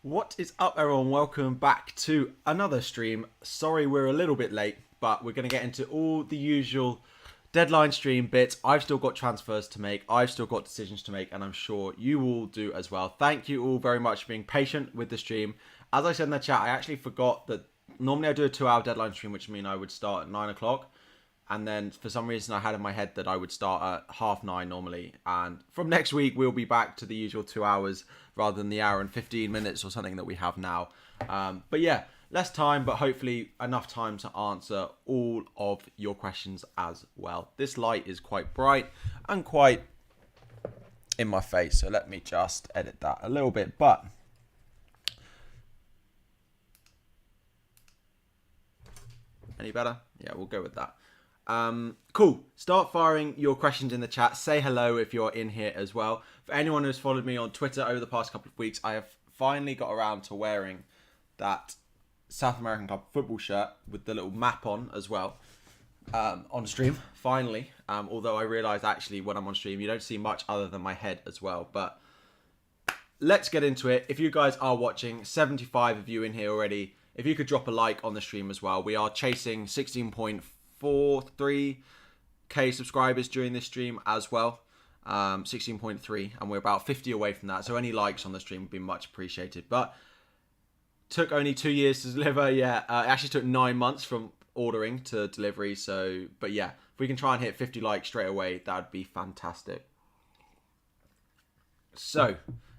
What is up, everyone? Welcome back to another stream. Sorry we're a little bit late, but we're going to get into all the usual deadline stream bits. I've still got transfers to make, I've still got decisions to make, and I'm sure you all do as well. Thank you all very much for being patient with the stream. As I said in the chat, I actually forgot that normally I do a 2-hour deadline stream, which means I would start at 9 o'clock. And then for some reason I had in my head that I would start at 9:30 normally. And from next week, we'll be back to the usual 2 hours rather than the hour and 15 minutes or something that we have now. But yeah, less time, but hopefully enough time to answer all of your questions as well. This light is quite bright and quite in my face. So let me just edit that a little bit. But any better? Yeah, we'll go with that. Cool. Start firing your questions in the chat. Say hello if you're in here as well. For anyone who's followed me on Twitter over the past couple of weeks, I have finally got around to wearing that South American Club football shirt with the little map on as well on stream. Finally. Although I realised actually when I'm on stream, you don't see much other than my head as well. But let's get into it. If you guys are watching, 75 of you in here already. If you could drop a like on the stream as well. We are chasing 16.43k subscribers during this stream as well. 16.3, and we're about 50 away from that. So any likes on the stream would be much appreciated. But took only 2 years to deliver. Yeah, it actually took 9 months from ordering to delivery. So, but yeah, if we can try and hit 50 likes straight away, that would be fantastic. So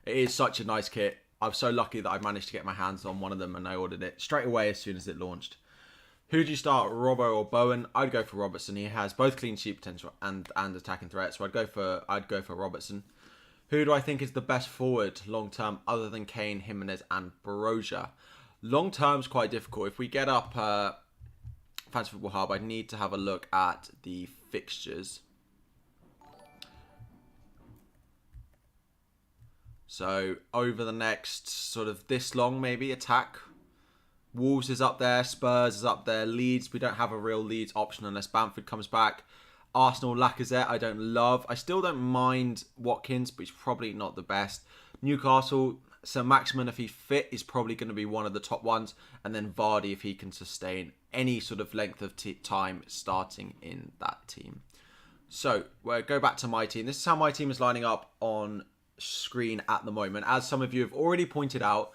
it is such a nice kit. I'm so lucky that I managed to get my hands on one of them and I ordered it straight away as soon as it launched. Who do you start, Robbo or Bowen? I'd go for Robertson. He has both clean sheet potential and attacking threat, so I'd go for Robertson. Who do I think is the best forward long term other than Kane, Jimenez, and Broja? Long term's quite difficult. If we get up Fantasy Football Hub, I need to have a look at the fixtures. So over the next sort of this long, maybe attack. Wolves is up there, Spurs is up there, Leeds, we don't have a real Leeds option unless Bamford comes back. Arsenal, Lacazette, I don't love. I still don't mind Watkins, but he's probably not the best. Newcastle, Sir Maximin, if he's fit, is probably going to be one of the top ones. And then Vardy, if he can sustain any sort of length of time starting in that team. So, we'll go back to my team. This is how my team is lining up on screen at the moment. As some of you have already pointed out,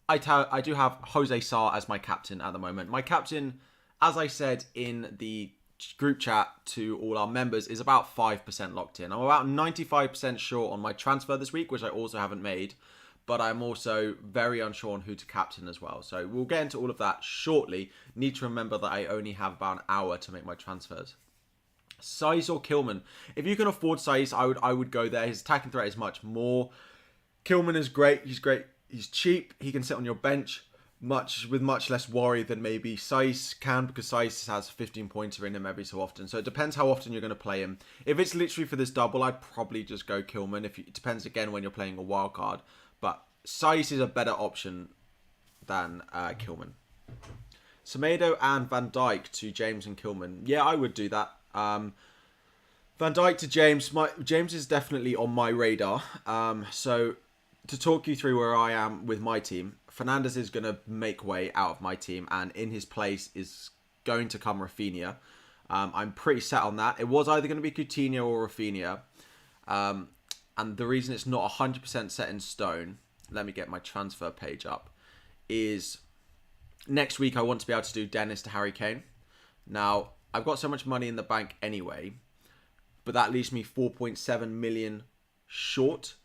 I do have Jose Sarr as my captain at the moment. My captain, as I said in the group chat to all our members, is about 5% locked in. I'm about 95% sure on my transfer this week, which I also haven't made. But I'm also very unsure on who to captain as well. So we'll get into all of that shortly. Need to remember that I only have about an hour to make my transfers. Saiss or Kilman? If you can afford Saiss, I would go there. His attacking threat is much more. Kilman is great. He's great. He's cheap. He can sit on your bench with much less worry than maybe Saiss can, because Saiss has a 15-pointer in him every so often. So it depends how often you're going to play him. If it's literally for this double, I'd probably just go Kilman. It depends again when you're playing a wild card. But Saiss is a better option than Kilman. Semedo and Van Dijk to James and Kilman. Yeah, I would do that. Van Dijk to James. James is definitely on my radar. So to talk you through where I am with my team, Fernandes is going to make way out of my team, and in his place is going to come Rafinha. I'm pretty set on that. It was either going to be Coutinho or Rafinha. And the reason it's not 100% set in stone, let me get my transfer page up, is next week I want to be able to do Dennis to Harry Kane. Now, I've got so much money in the bank anyway, but that leaves me 4.7 million short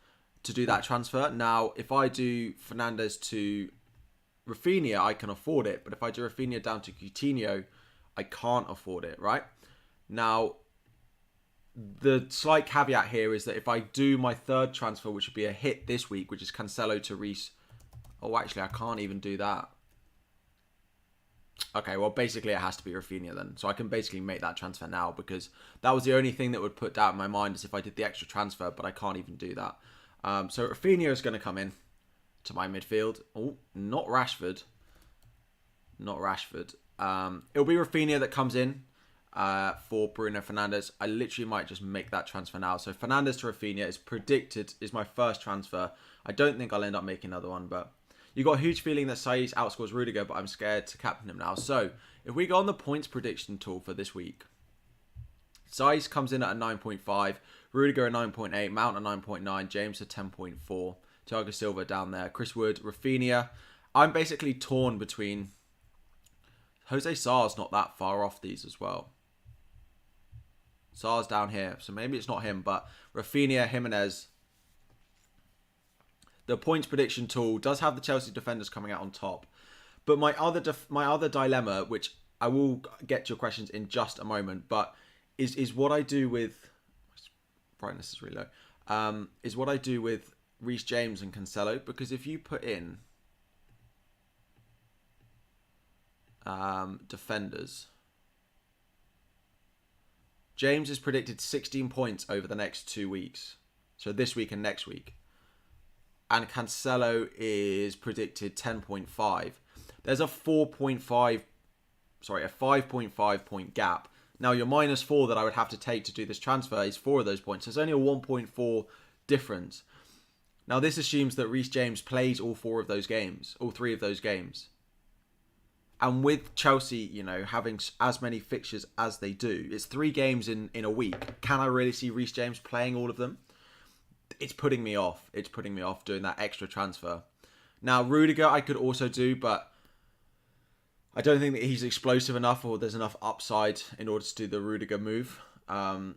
to do that transfer. Now, if I do Fernandes to Rafinha, I can afford it. But if I do Rafinha down to Coutinho, I can't afford it, right? Now, the slight caveat here is that if I do my third transfer, which would be a hit this week, which is Cancelo to Reece. Oh, actually, I can't even do that. Okay, well, basically it has to be Rafinha then. So I can basically make that transfer now, because that was the only thing that would put doubt in my mind is if I did the extra transfer, but I can't even do that. So Rafinha is going to come in to my midfield. Oh, not Rashford. Not Rashford. It'll be Rafinha that comes in for Bruno Fernandes. I literally might just make that transfer now. So Fernandes to Rafinha is predicted, is my first transfer. I don't think I'll end up making another one, but You got a huge feeling that Saiz outscores Rudiger, but I'm scared to captain him now. So, if we go on the points prediction tool for this week, Saiz comes in at a 9.5, Rudiger a 9.8, Mount a 9.9, James a 10.4, Thiago Silva down there, Chris Wood, Rafinha. I'm basically torn between... Jose Sar's not that far off these as well. Sar's down here, so maybe it's not him, but Rafinha, Jimenez. The points prediction tool does have the Chelsea defenders coming out on top. But my other dilemma, which I will get to your questions in just a moment, but is what I do with... Brightness is really low. Is what I do with Reece James and Cancelo, because if you put in defenders, James is predicted 16 points over the next 2 weeks, so this week and next week, and Cancelo is predicted 10.5. There's a 5.5 point gap. Now your -4 that I would have to take to do this transfer is 4 of those points. There's only a 1.4 difference. Now this assumes that Reece James plays all 3 of those games. And with Chelsea, you know, having as many fixtures as they do, it's 3 games in a week. Can I really see Reece James playing all of them? It's putting me off. It's putting me off doing that extra transfer. Now, Rudiger I could also do, but I don't think that he's explosive enough or there's enough upside in order to do the Rudiger move. I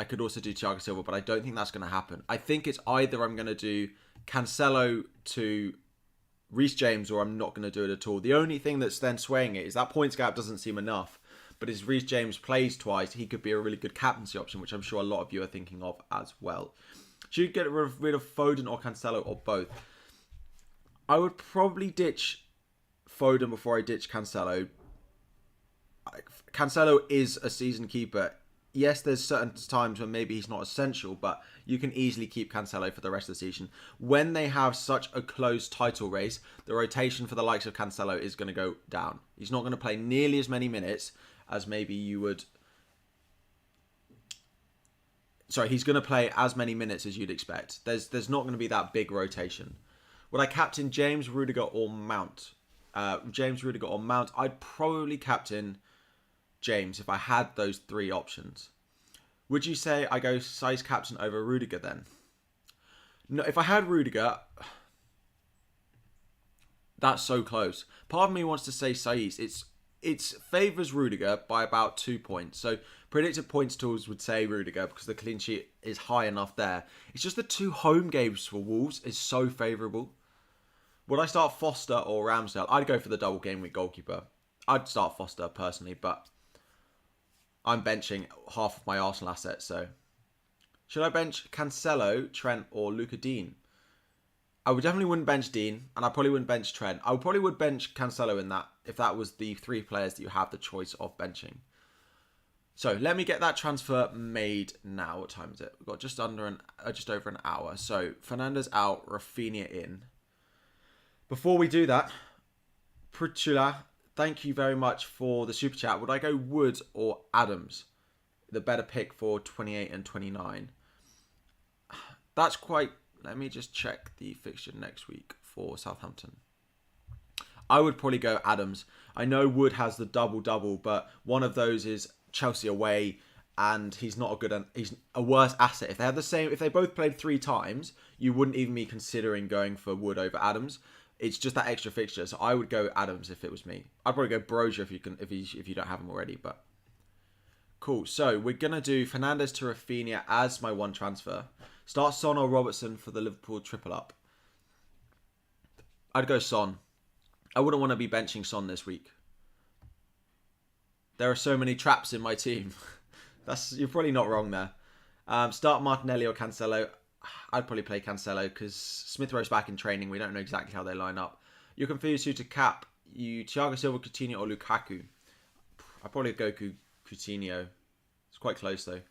could also do Thiago Silva, but I don't think that's going to happen. I think it's either I'm going to do Cancelo to Reece James or I'm not going to do it at all. The only thing that's then swaying it is that points gap doesn't seem enough. But as Reece James plays twice, he could be a really good captaincy option, which I'm sure a lot of you are thinking of as well. Should you get rid of Foden or Cancelo or both? I would probably ditch Foden before I ditch Cancelo. Cancelo is a season keeper. Yes, there's certain times when maybe he's not essential, but you can easily keep Cancelo for the rest of the season. When they have such a close title race, the rotation for the likes of Cancelo is going to go down. He's not going to play nearly as many minutes as maybe you would... Sorry, he's going to play as many minutes as you'd expect. There's not going to be that big rotation. Would I captain James, Rudiger, or Mount? James, Rudiger, or Mount? I'd probably captain James if I had those 3 options. Would you say I go size captain over Rudiger then? No, if I had Rudiger, that's so close. Part of me wants to say Saiz. It favours Rudiger by about 2 points. So predictive points tools would say Rudiger because the clean sheet is high enough there. It's just the 2 home games for Wolves is so favourable. Would I start Foster or Ramsdale? I'd go for the double game week goalkeeper. I'd start Foster personally, but I'm benching half of my Arsenal assets, so... Should I bench Cancelo, Trent, or Luca Dean? I would definitely wouldn't bench Dean, and I probably wouldn't bench Trent. I probably would bench Cancelo in that, if that was the 3 players that you have the choice of benching. So, let me get that transfer made now. What time is it? We've got just over an hour. So, Fernandes out, Rafinha in. Before we do that, Pritchula, thank you very much for the super chat. Would I go Wood or Adams? The better pick for 28 and 29. That's quite... Let me just check the fixture next week for Southampton. I would probably go Adams. I know Wood has the double-double, but one of those is Chelsea away, and he's not a good... He's a worse asset. If they had the same... If they both played 3 times, you wouldn't even be considering going for Wood over Adams. It's just that extra fixture, so I would go Adams if it was me. I'd probably go Brozier if you don't have him already, but cool. So we're gonna do Fernandes to Rafinha as my 1 transfer. Start Son or Robertson for the Liverpool triple up. I'd go Son. I wouldn't want to be benching Son this week. There are so many traps in my team. You're probably not wrong there. Start Martinelli or Cancelo. I'd probably play Cancelo because Smith Rowe's back in training. We don't know exactly how they line up. You're confused who to cap. Thiago Silva, Coutinho, or Lukaku. I'd probably go Coutinho. It's quite close though.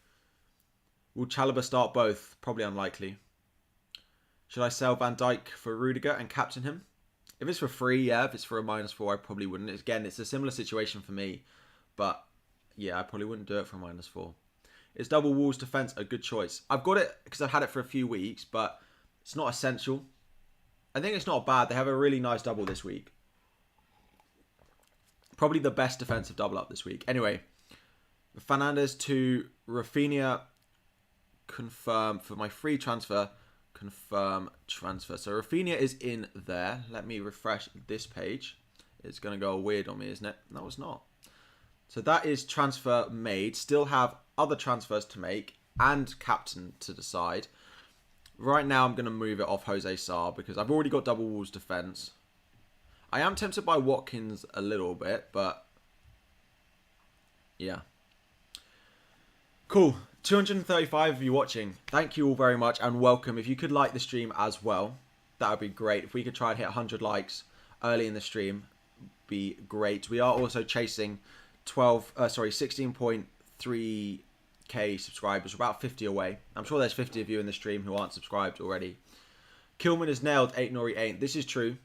Will Chalobah start both? Probably unlikely. Should I sell Van Dijk for Rudiger and captain him? If it's for free, yeah. If it's for a -4, I probably wouldn't. Again, it's a similar situation for me. But yeah, I probably wouldn't do it for a -4. Is double Wolves defence a good choice? I've got it because I've had it for a few weeks, but it's not essential. I think it's not bad. They have a really nice double this week. Probably the best defensive double up this week. Anyway, Fernandes to Rafinha, confirm for my free transfer. Confirm transfer. So Rafinha is in there. Let me refresh this page. It's going to go weird on me, isn't it? No, it's not. So that is transfer made. Still have other transfers to make and captain to decide. Right now, I'm going to move it off Jose Sarr because I've already got double Wolves defense. I am tempted by Watkins a little bit, but yeah. Cool. 235 of you watching. Thank you all very much and welcome. If you could like the stream as well, that would be great. If we could try and hit 100 likes early in the stream, be great. We are also chasing 16.3k subscribers. We're about 50 away. I'm sure there's 50 of you in the stream who aren't subscribed already. Kilman has nailed 8 Nori ain't. This is true.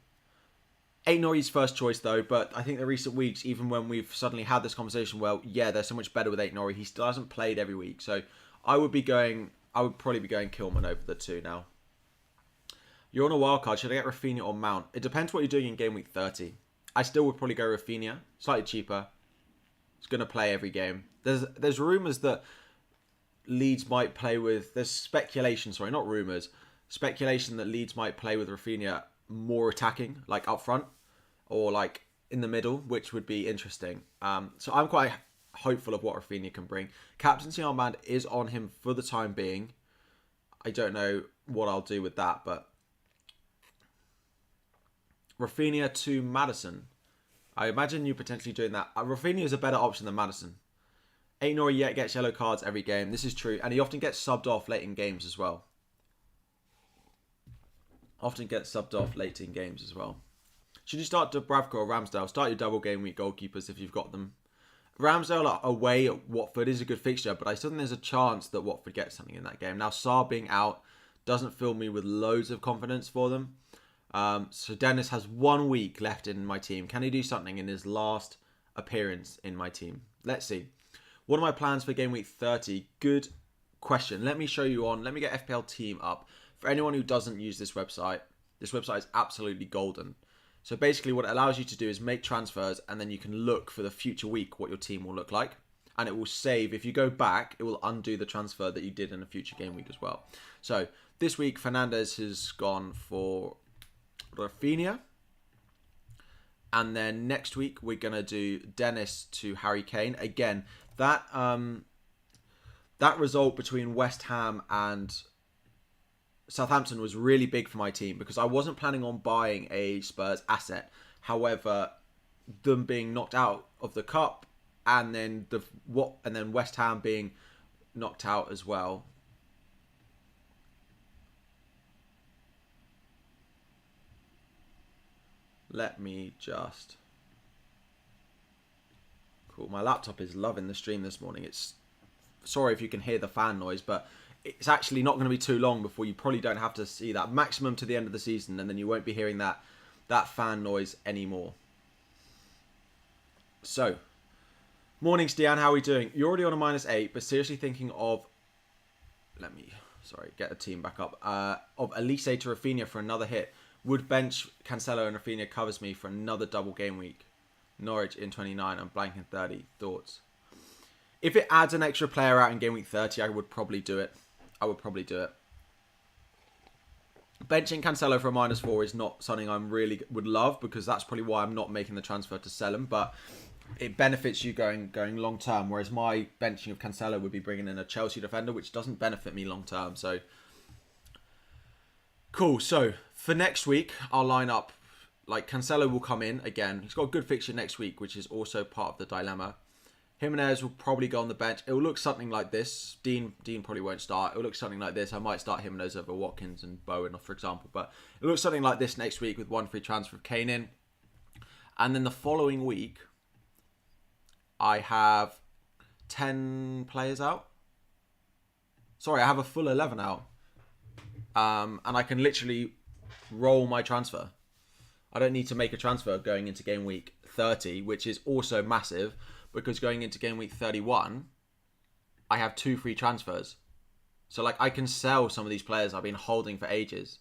8 Nori's first choice though, but I think the recent weeks, even when we've suddenly had this conversation, well, yeah, they're so much better with 8 Nori. He still hasn't played every week, so I would probably be going Kilman over the 2 now. You're on a wild card. Should I get Rafinha or Mount? It depends what you're doing in game week 30. I still would probably go Rafinha, slightly cheaper. He's going to play every game. There's rumours that Leeds might play with... There's speculation, sorry, not rumours. Speculation that Leeds might play with Rafinha more attacking, like up front or like in the middle, which would be interesting. So I'm quite hopeful of what Rafinha can bring. Captaincy armband is on him for the time being. I don't know what I'll do with that, but Rafinha to Maddison. I imagine you potentially doing that. Rafinha is a better option than Maddison. 8 Nori yet gets yellow cards every game. This is true. And he often gets subbed off late in games as well. Should you start Dubravka or Ramsdale? Start your double game week goalkeepers if you've got them. Ramsdale away at Watford is a good fixture, but I still think there's a chance that Watford gets something in that game. Now, Sarr being out doesn't fill me with loads of confidence for them. So Dennis has 1 week left in my team. Can he do something in his last appearance in my team? Let's see. What are my plans for game week 30? Good question. Let me show you on. Let me get FPL team up. For anyone who doesn't use this website is absolutely golden. So basically what it allows you to do is make transfers and then you can look for the future week what your team will look like. And it will save. If you go back, it will undo the transfer that you did in a future game week as well. So this week, Fernandes has gone for Rafinha. And then next week, we're going to do Dennis to Harry Kane. Again, that result between West Ham and Southampton was really big for my team because I wasn't planning on buying a Spurs asset. However, them being knocked out of the cup and then West Ham being knocked out as well. Let me just... Cool. My laptop is loving the stream this morning. Sorry if you can hear the fan noise, but it's actually not going to be too long before you probably don't have to see that. Maximum to the end of the season, and then you won't be hearing that fan noise anymore. So, morning, Stian. How are we doing? You're already on a -8, but seriously thinking of... get the team back up. Of Elise to Rafinha for another hit. Would bench Cancelo and Rafinha covers me for another double game week. Norwich in 29 and blank in 30. Thoughts? If it adds an extra player out in game week 30, I would probably do it. Benching Cancelo for a -4 is not something I really would love because that's probably why I'm not making the transfer to sell him. But it benefits you going long term. Whereas my benching of Cancelo would be bringing in a Chelsea defender, which doesn't benefit me long term. So cool. So for next week, I'll line up. Like Cancelo will come in again. He's got a good fixture next week, which is also part of the dilemma. Jimenez will probably go on the bench. It will look something like this. Dean probably won't start. It will look something like this. I might start Jimenez over Watkins and Bowen, for example. But it looks something like this next week with 1 free transfer of Kane in. And then the following week, I have 10 players out. Sorry, I have a full 11 out. And I can literally roll my transfer. I don't need to make a transfer going into game week 30, which is also massive. Because going into game week 31, I have 2 free transfers. So like I can sell some of these players I've been holding for ages.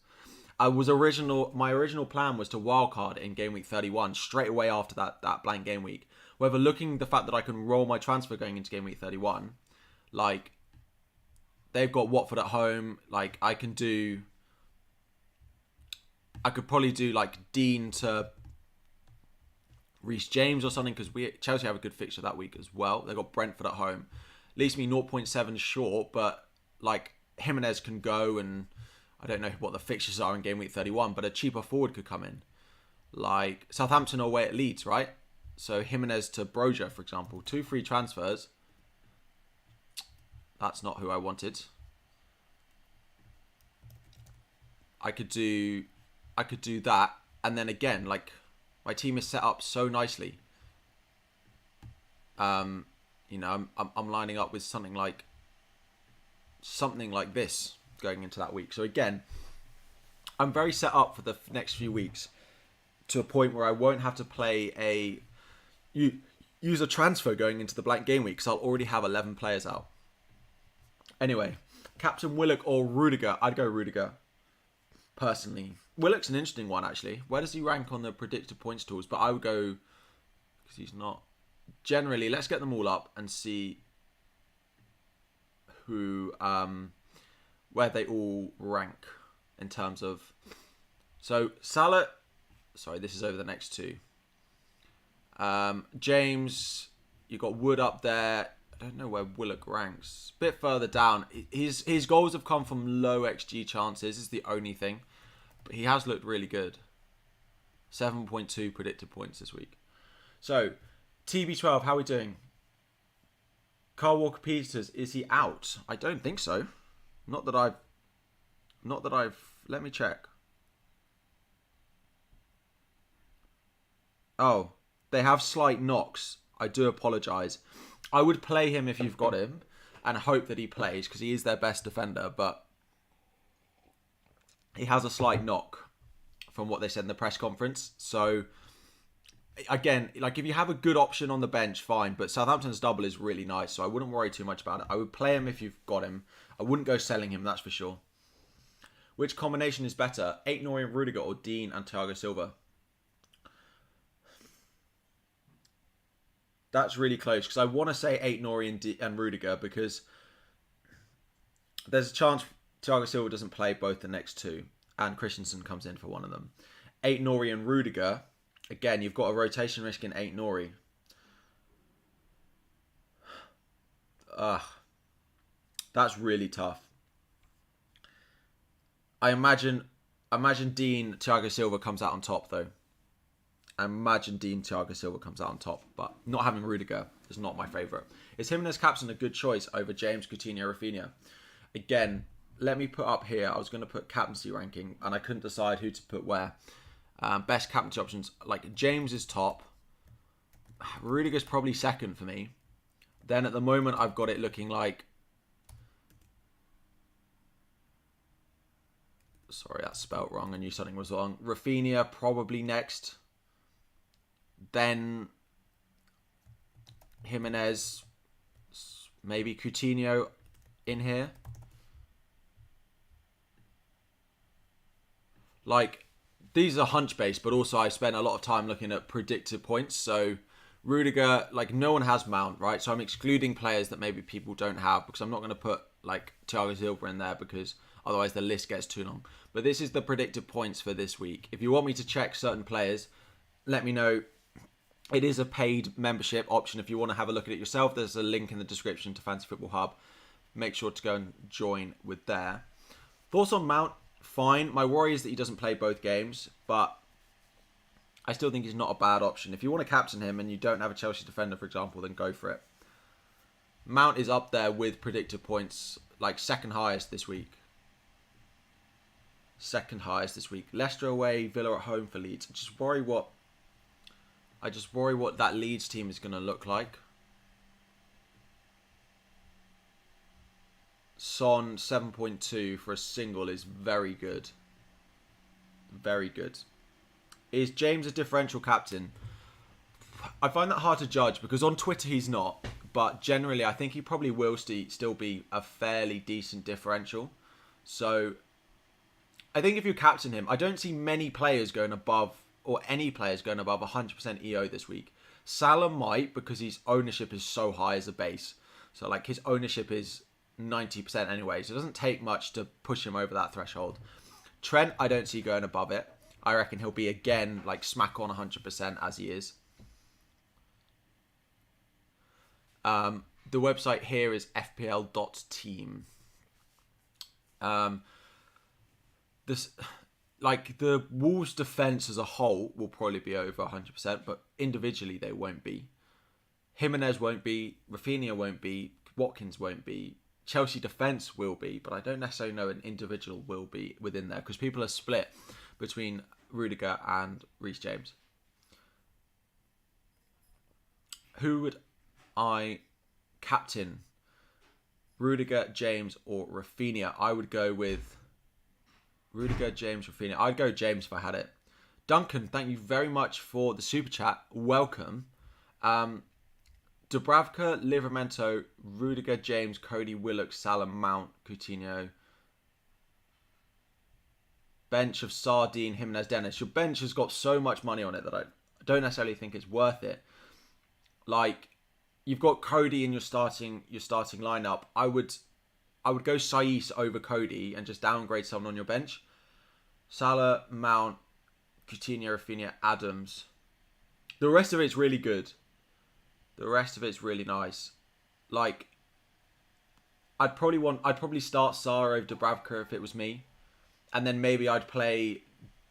My original plan was to wildcard in game week 31 straight away after that blank game week. However, looking at the fact that I can roll my transfer going into game week 31, like they've got Watford at home, like I could probably do like Dean to Reece James or something, because Chelsea have a good fixture that week as well. They've got Brentford at home. Leaves me 0.7 short, but like Jimenez can go, and I don't know what the fixtures are in game week 31, but a cheaper forward could come in. Like Southampton are away at Leeds, right? So Jimenez to Broja, for example. 2 free transfers. That's not who I wanted. I could do that, and then again, like my team is set up so nicely. You know, I'm lining up with something like this going into that week. So again, I'm very set up for the next few weeks to a point where I won't have to use a transfer going into the blank game week, because I'll already have 11 players out. Anyway, Captain Willock or Rudiger? I'd go Rudiger, personally. Willock's an interesting one, actually. Where does he rank on the predicted points tools? But I would go, because he's not. Generally, let's get them all up and see where they all rank in terms of. So Salah, sorry, this is over the next two. James, you got Wood up there. I don't know where Willock ranks. A bit further down. His goals have come from low XG chances, is the only thing. But he has looked really good. 7.2 predicted points this week. So, TB12, how are we doing? Carl Walker-Peters, is he out? I don't think so. Not that I've... Let me check. Oh, they have slight knocks. I do apologise. I would play him if you've got him and hope that he plays, because he is their best defender, but he has a slight knock from what they said in the press conference. So, again, like if you have a good option on the bench, fine, but Southampton's double is really nice, so I wouldn't worry too much about it. I would play him if you've got him. I wouldn't go selling him, that's for sure. Which combination is better, Aït-Nouri and Rudiger or Dean and Thiago Silva? That's really close, because I want to say Aït-Nouri and Rudiger, because there's a chance Thiago Silva doesn't play both the next two, and Christensen comes in for one of them. Aït-Nouri and Rudiger, again, you've got a rotation risk in Aït-Nouri. That's really tough. I imagine Dean Thiago Silva comes out on top, though. I imagine Dean Thiago Silva comes out on top, but not having Rudiger is not my favourite. Is Jimenez captain a good choice over James, Coutinho, Rafinha? Again, let me put up here. I was going to put captaincy ranking, and I couldn't decide who to put where. Best captaincy options, like James is top. Rudiger's probably second for me. Then at the moment, I've got it looking like... Sorry, that's spelt wrong. I knew something was wrong. Rafinha probably next. Then Jimenez, maybe Coutinho in here. Like, these are hunch based, but also I spent a lot of time looking at predicted points. So Rudiger, like no one has Mount, right? So I'm excluding players that maybe people don't have, because I'm not going to put like Thiago Silva in there, because otherwise the list gets too long. But this is the predicted points for this week. If you want me to check certain players, let me know. It is a paid membership option. If you want to have a look at it yourself, there's a link in the description to Fantasy Football Hub. Make sure to go and join with there. Thoughts on Mount? Fine. My worry is that he doesn't play both games, but I still think he's not a bad option. If you want to captain him and you don't have a Chelsea defender, for example, then go for it. Mount is up there with predicted points, like second highest this week. Second highest this week. Leicester away, Villa at home for Leeds. I just worry what that Leeds team is going to look like. Son 7.2 for a single is very good. Very good. Is James a differential captain? I find that hard to judge, because on Twitter he's not. But generally I think he probably will still be a fairly decent differential. So I think if you captain him, I don't see many players going above, or any players going above 100% EO this week. Salah might, because his ownership is so high as a base. So like his ownership is 90% anyway, so it doesn't take much to push him over that threshold. Trent, I don't see going above it. I reckon he'll be again like smack on 100% as he is. The website here is fpl.team. This, like the Wolves' defense as a whole will probably be over 100%, but individually they won't be. Jimenez won't be, Rafinha won't be, Watkins won't be. Chelsea defense will be, but I don't necessarily know an individual will be within there because people are split between Rudiger and Reece James. Who would I captain? Rudiger, James, or Rafinha? I would go with Rudiger, James, Rafinha. I'd go James if I had it. Duncan, thank you very much for the super chat. Welcome. Dubravka, Livramento, Rudiger, James, Cody, Willock, Salah, Mount, Coutinho. Bench of Sardine, Jimenez, Dennis. Your bench has got so much money on it that I don't necessarily think it's worth it. Like, you've got Cody in your starting lineup. I would go Saiss over Cody and just downgrade someone on your bench. Salah, Mount, Coutinho, Rafinha, Adams. The rest of it's really good. The rest of it's really nice. Like, I'd probably start Sarr over Dubravka if it was me. And then maybe I'd play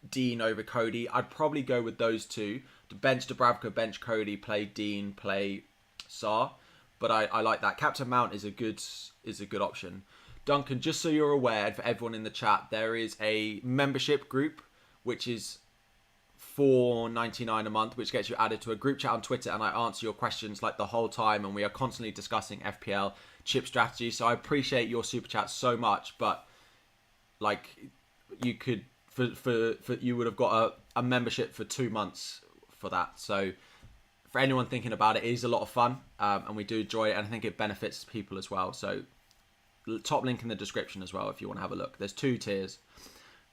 Dean over Cody. I'd probably go with those two. Bench Dubravka, bench Cody, play Dean, play Sarr. But I like that. Captain Mount is a good option. Duncan, just so you're aware, and for everyone in the chat, there is a membership group which is $4.99 a month, which gets you added to a group chat on Twitter, and I answer your questions like the whole time, and we are constantly discussing FPL chip strategy. So I appreciate your super chat so much, but like you could for you would have got a membership for 2 months for that. So for anyone thinking about it, it is a lot of fun, and we do enjoy it, and I think it benefits people as well. So top link in the description as well if you want to have a look. There's 2 tiers.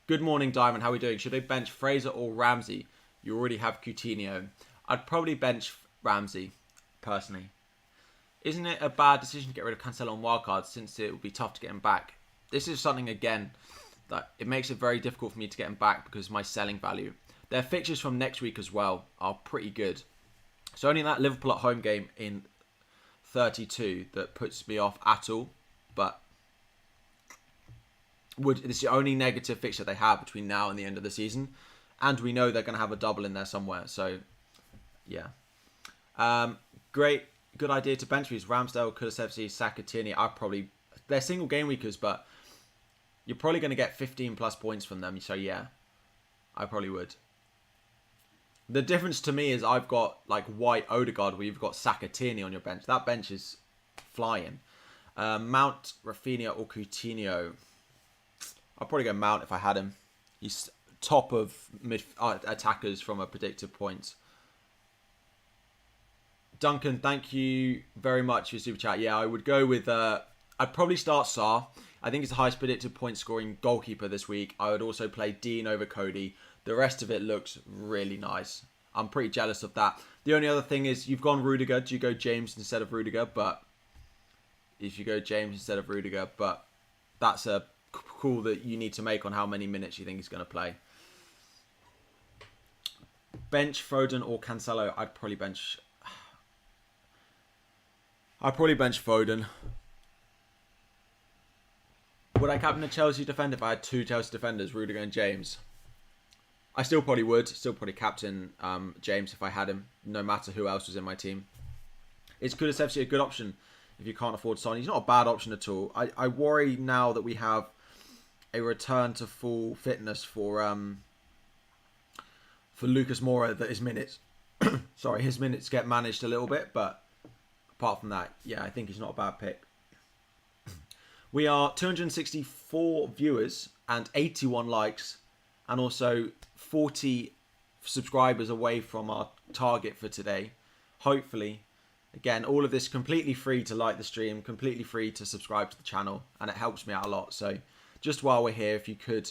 Good morning, Diamond. How are we doing? Should I bench Fraser or Ramsey? You already have Coutinho. I'd probably bench Ramsey, personally. Isn't it a bad decision to get rid of Cancelo on wildcards since it would be tough to get him back? This is something, again, that it makes it very difficult for me to get him back because of my selling value. Their fixtures from next week as well are pretty good. So only that Liverpool at home game in 32 that puts me off at all. But this is the only negative fixture they have between now and the end of the season. And we know they're going to have a double in there somewhere. So, yeah. Great. Good idea to bench these. Ramsdale, Kulusevski, Saka, Tierney. They're single game weekers, but you're probably going to get 15 plus points from them. So, yeah. I probably would. The difference to me is I've got like White Odegaard where you've got Saka, Tierney on your bench. That bench is flying. Mount, Rafinha, or Coutinho. I'll probably go Mount if I had him. He's top of attackers from a predictive point. Duncan, thank you very much for your super chat. Yeah, I would go with... I'd probably start Sarr. I think he's the highest predicted point scoring goalkeeper this week. I would also play Dean over Cody. The rest of it looks really nice. I'm pretty jealous of that. The only other thing is you've gone Rudiger. Do you go James instead of Rudiger? But if you go James instead of Rudiger, but that's a call that you need to make on how many minutes you think he's going to play. Bench Foden or Cancelo? I'd probably bench Foden. Would I captain a Chelsea defender if I had 2 Chelsea defenders, Rudiger and James? I still probably would. Still probably captain James if I had him, no matter who else was in my team. Is Kulusevski a good option if you can't afford Son? He's not a bad option at all. I worry now that we have a return to full fitness for Lucas Moura that his minutes get managed a little bit, but apart from that, yeah, I think he's not a bad pick. We are 264 viewers and 81 likes and also 40 subscribers away from our target for today. Hopefully, again, all of this completely free to like the stream, completely free to subscribe to the channel, and it helps me out a lot. So just while we're here, if you could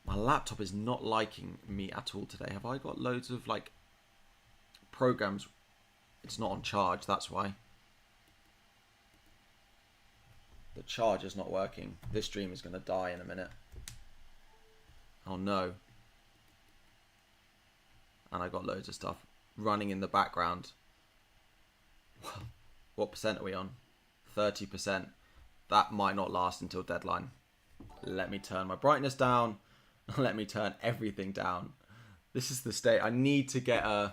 My laptop is not liking me at all today. Have I got loads of like programs? It's not on charge, that's why. The charger's not working. This stream is going to die in a minute. Oh no. And I got loads of stuff running in the background. What percent are we on? 30%. That might not last until deadline. Let me turn my brightness down. Let me turn everything down. This is the state. I need to get a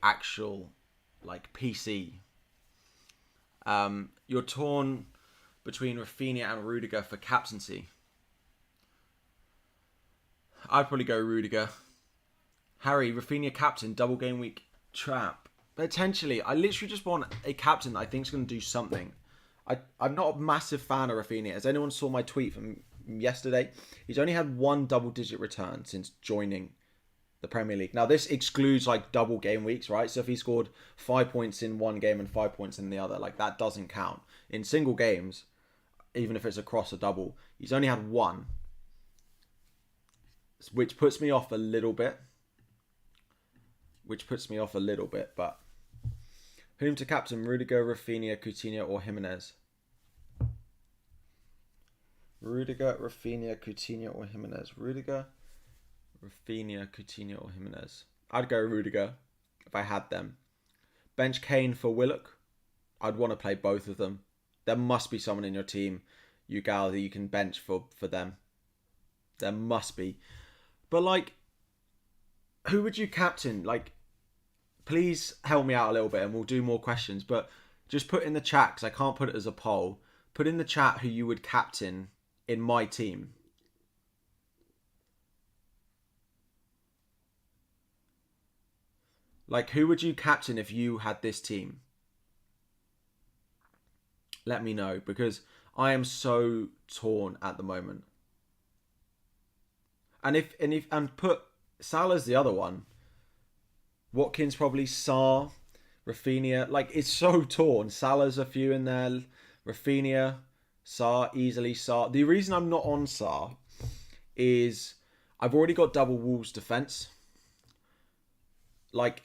actual like PC. You're torn between Rafinha and Rudiger for captaincy. I'd probably go Rudiger. Harry, Rafinha captain, double game week trap. Potentially. I literally just want a captain that I think is going to do something. I'm not a massive fan of Rafinha. As anyone saw my tweet from yesterday, he's only had one double-digit return since joining the Premier League. Now, this excludes like double game weeks, right? So if he scored 5 points in one game and 5 points in the other, like that doesn't count. In single games, even if it's across a double, he's only had one, which puts me off a little bit. But whom to captain? Rudiger, Rafinha, Coutinho, or Jimenez? Rudiger, Rafinha, Coutinho, or Jimenez? Rudiger, Rafinha, Coutinho, or Jimenez? I'd go Rudiger if I had them. Bench Kane for Willock. I'd want to play both of them. There must be someone in your team, you gal, that you can bench for them. There must be. But like, who would you captain? Like, please help me out a little bit and we'll do more questions. But just put in the chat, because I can't put it as a poll. Put in the chat who you would captain in my team. Like, who would you captain if you had this team? Let me know, because I am so torn at the moment. And put Salah's the other one. Watkins probably, Sarr, Rafinha. Like, it's so torn. Salah's a few in there. Rafinha, Sarr, easily Sarr. The reason I'm not on Sarr is I've already got double Wolves defense. Like,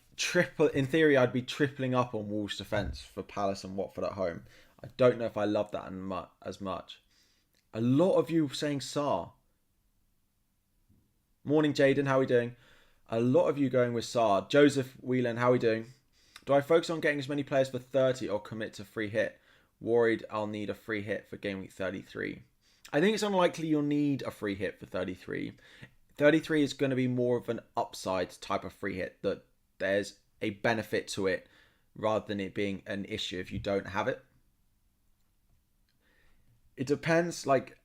in theory, I'd be tripling up on Wolves defense for Palace and Watford at home. I don't know if I love that as much. A lot of you saying Sarr. Morning, Jaden. How are we doing? A lot of you going with Sarr. Joseph Whelan, how are we doing? Do I focus on getting as many players for 30 or commit to free hit? Worried I'll need a free hit for game week 33. I think it's unlikely you'll need a free hit for 33. 33 is going to be more of an upside type of free hit, that there's a benefit to it rather than it being an issue if you don't have it. It depends. Like,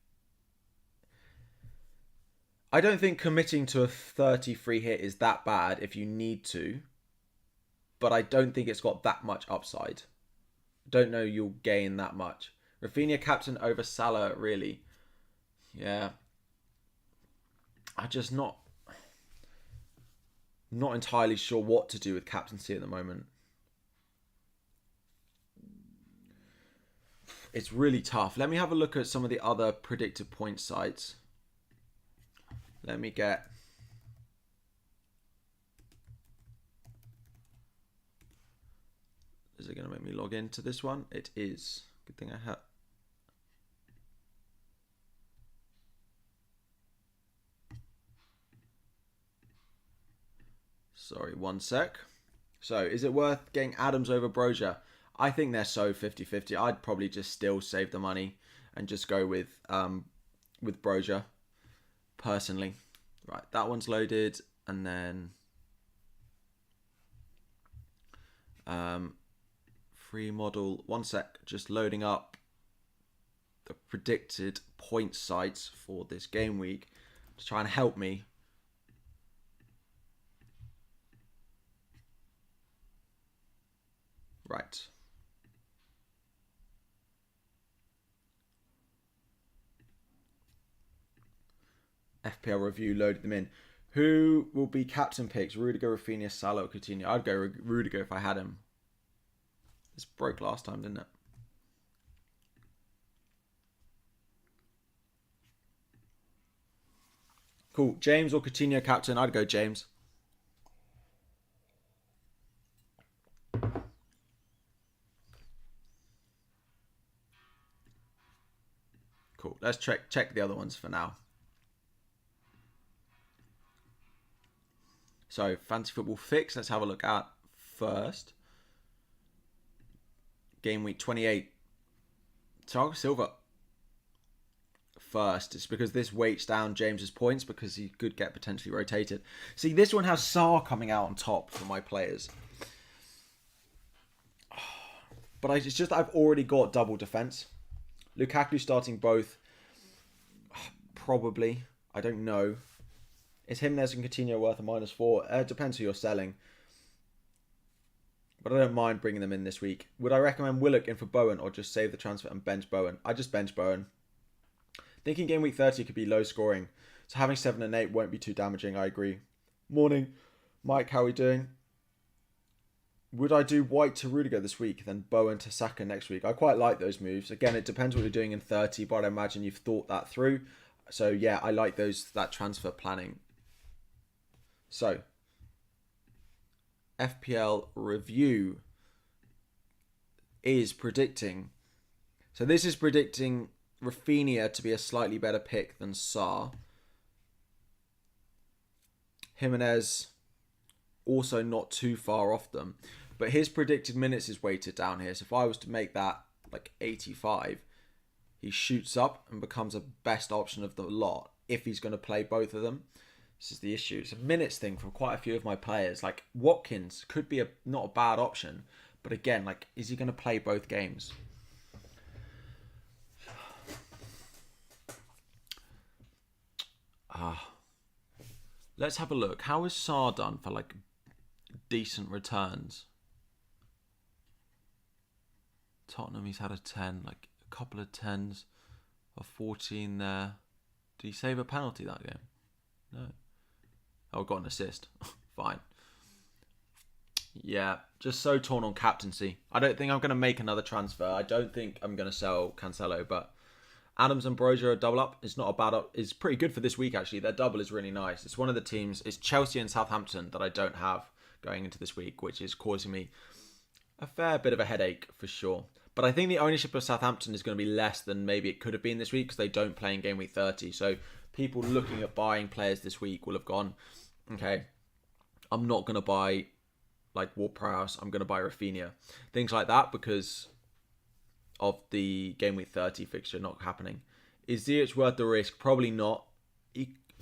I don't think committing to a 30 free hit is that bad if you need to, but I don't think it's got that much upside. Don't know you'll gain that much. Rafinha captain over Salah, really? Yeah. I'm just not entirely sure what to do with captaincy at the moment. It's really tough. Let me have a look at some of the other predictive point sites. Let me get... Is it going to make me log into this one? It is. Good thing I have. Sorry, one sec. So, is it worth getting Adams over Brozier? I think they're so 50-50. I'd probably just still save the money and just go with Brozier, personally. Right, that one's loaded. And then... free model. One sec. Just loading up the predicted point sites for this game week to try and help me. Right. FPL review loaded them in. Who will be captain picks? Rudiger, Rafinha, Salah, or Coutinho? I'd go Rudiger if I had him. This broke last time, didn't it? Cool. James or Coutinho captain? I'd go James. Cool. Let's check the other ones for now. So, Fantasy Football Fix. Let's have a look at first. Gameweek 28. Thiago Silva first. It's because this weights down James's points because he could get potentially rotated. See, this one has Saar coming out on top for my players. But it's just I've already got double defense. Lukaku starting both. Probably. I don't know. Is Jimenez and Coutinho worth a -4? It depends who you're selling. But I don't mind bringing them in this week. Would I recommend Willock in for Bowen or just save the transfer and bench Bowen? I just bench Bowen. Thinking game week 30 could be low scoring. So having 7 and 8 won't be too damaging. I agree. Morning. Mike, how are we doing? Would I do White to Rudiger this week, then Bowen to Saka next week? I quite like those moves. Again, it depends what you're doing in 30, but I imagine you've thought that through. So yeah, I like that transfer planning. So, FPL review is predicting. So this is predicting Rafinha to be a slightly better pick than Saar. Jimenez also not too far off them. But his predicted minutes is weighted down here. So if I was to make that like 85, he shoots up and becomes a best option of the lot if he's going to play both of them. This is the issue. It's a minutes thing for quite a few of my players. Like Watkins could be not a bad option. But again, like, is he going to play both games? Let's have a look. How is Saar done for like decent returns? Tottenham, he's had a 10, like a couple of 10s, a 14 there. Did he save a penalty that game? No. Oh, got an assist. Fine. Yeah, just so torn on captaincy. I don't think I'm going to make another transfer. I don't think I'm going to sell Cancelo, but Adams and Brozier are double up. It's not a bad up. It's pretty good for this week, actually. Their double is really nice. It's one of the teams. It's Chelsea and Southampton that I don't have going into this week, which is causing me a fair bit of a headache for sure. But I think the ownership of Southampton is going to be less than maybe it could have been this week because they don't play in game week 30. So people looking at buying players this week will have gone, okay, I'm not going to buy like Ward-Prowse, I'm going to buy Rafinha. Things like that because of the game week 30 fixture not happening. Is Ziyech worth the risk? Probably not.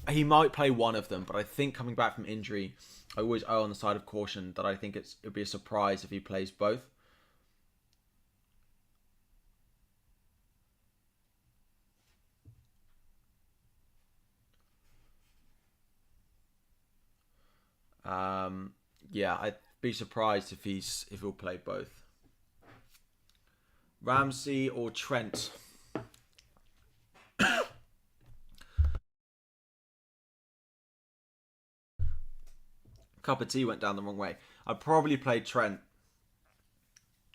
He might play one of them, but I think coming back from injury, I always err on the side of caution that I think it'd be a surprise if he plays both. Yeah, I'd be surprised if he'll play both. Ramsey or Trent? Cup of tea went down the wrong way. I'd probably play Trent,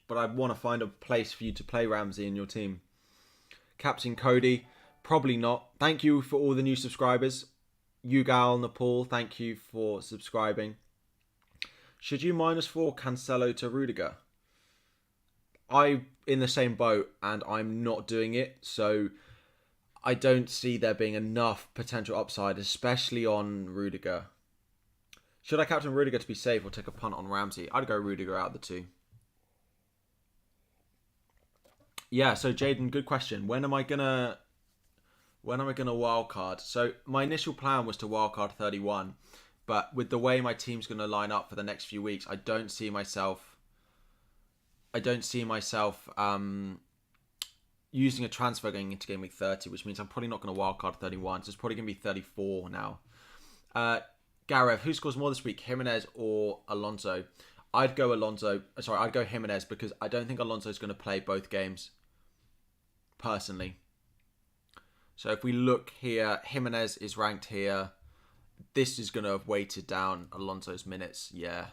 but I'd want to find a place for you to play Ramsey in your team. Captain Cody, probably not. Thank you for all the new subscribers. Yugal Nepal, thank you for subscribing. Should you -4 Cancelo to Rudiger? I'm in the same boat and I'm not doing it, so I don't see there being enough potential upside, especially on Rudiger. Should I captain Rudiger to be safe or take a punt on Ramsey? I'd go Rudiger out of the two. Yeah, so Jaden, good question. When am I gonna wildcard? So my initial plan was to wildcard 31, but with the way my team's gonna line up for the next few weeks, I don't see myself using a transfer going into game week 30, which means I'm probably not going to wildcard 31. So it's probably going to be 34 now. Gareth, who scores more this week, Jimenez or Alonso? I'd go Jimenez because I don't think Alonso's going to play both games, personally. So if we look here, Jimenez is ranked here. This is going to have weighted down Alonso's minutes. Yeah.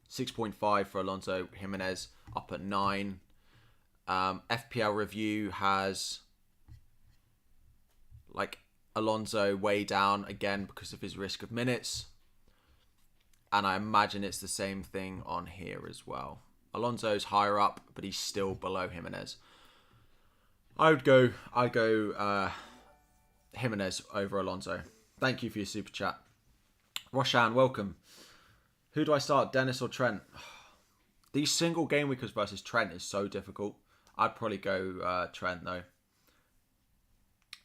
6.5 for Alonso, Jimenez up at 9. FPL review has like Alonso way down again because of his risk of minutes. And I imagine it's the same thing on here as well. Alonso's higher up, but he's still below Jimenez. I'd go Jimenez over Alonso. Thank you for your super chat. Roshan, welcome. Who do I start, Dennis or Trent? These single game weekers versus Trent is so difficult. I'd probably go Trent though.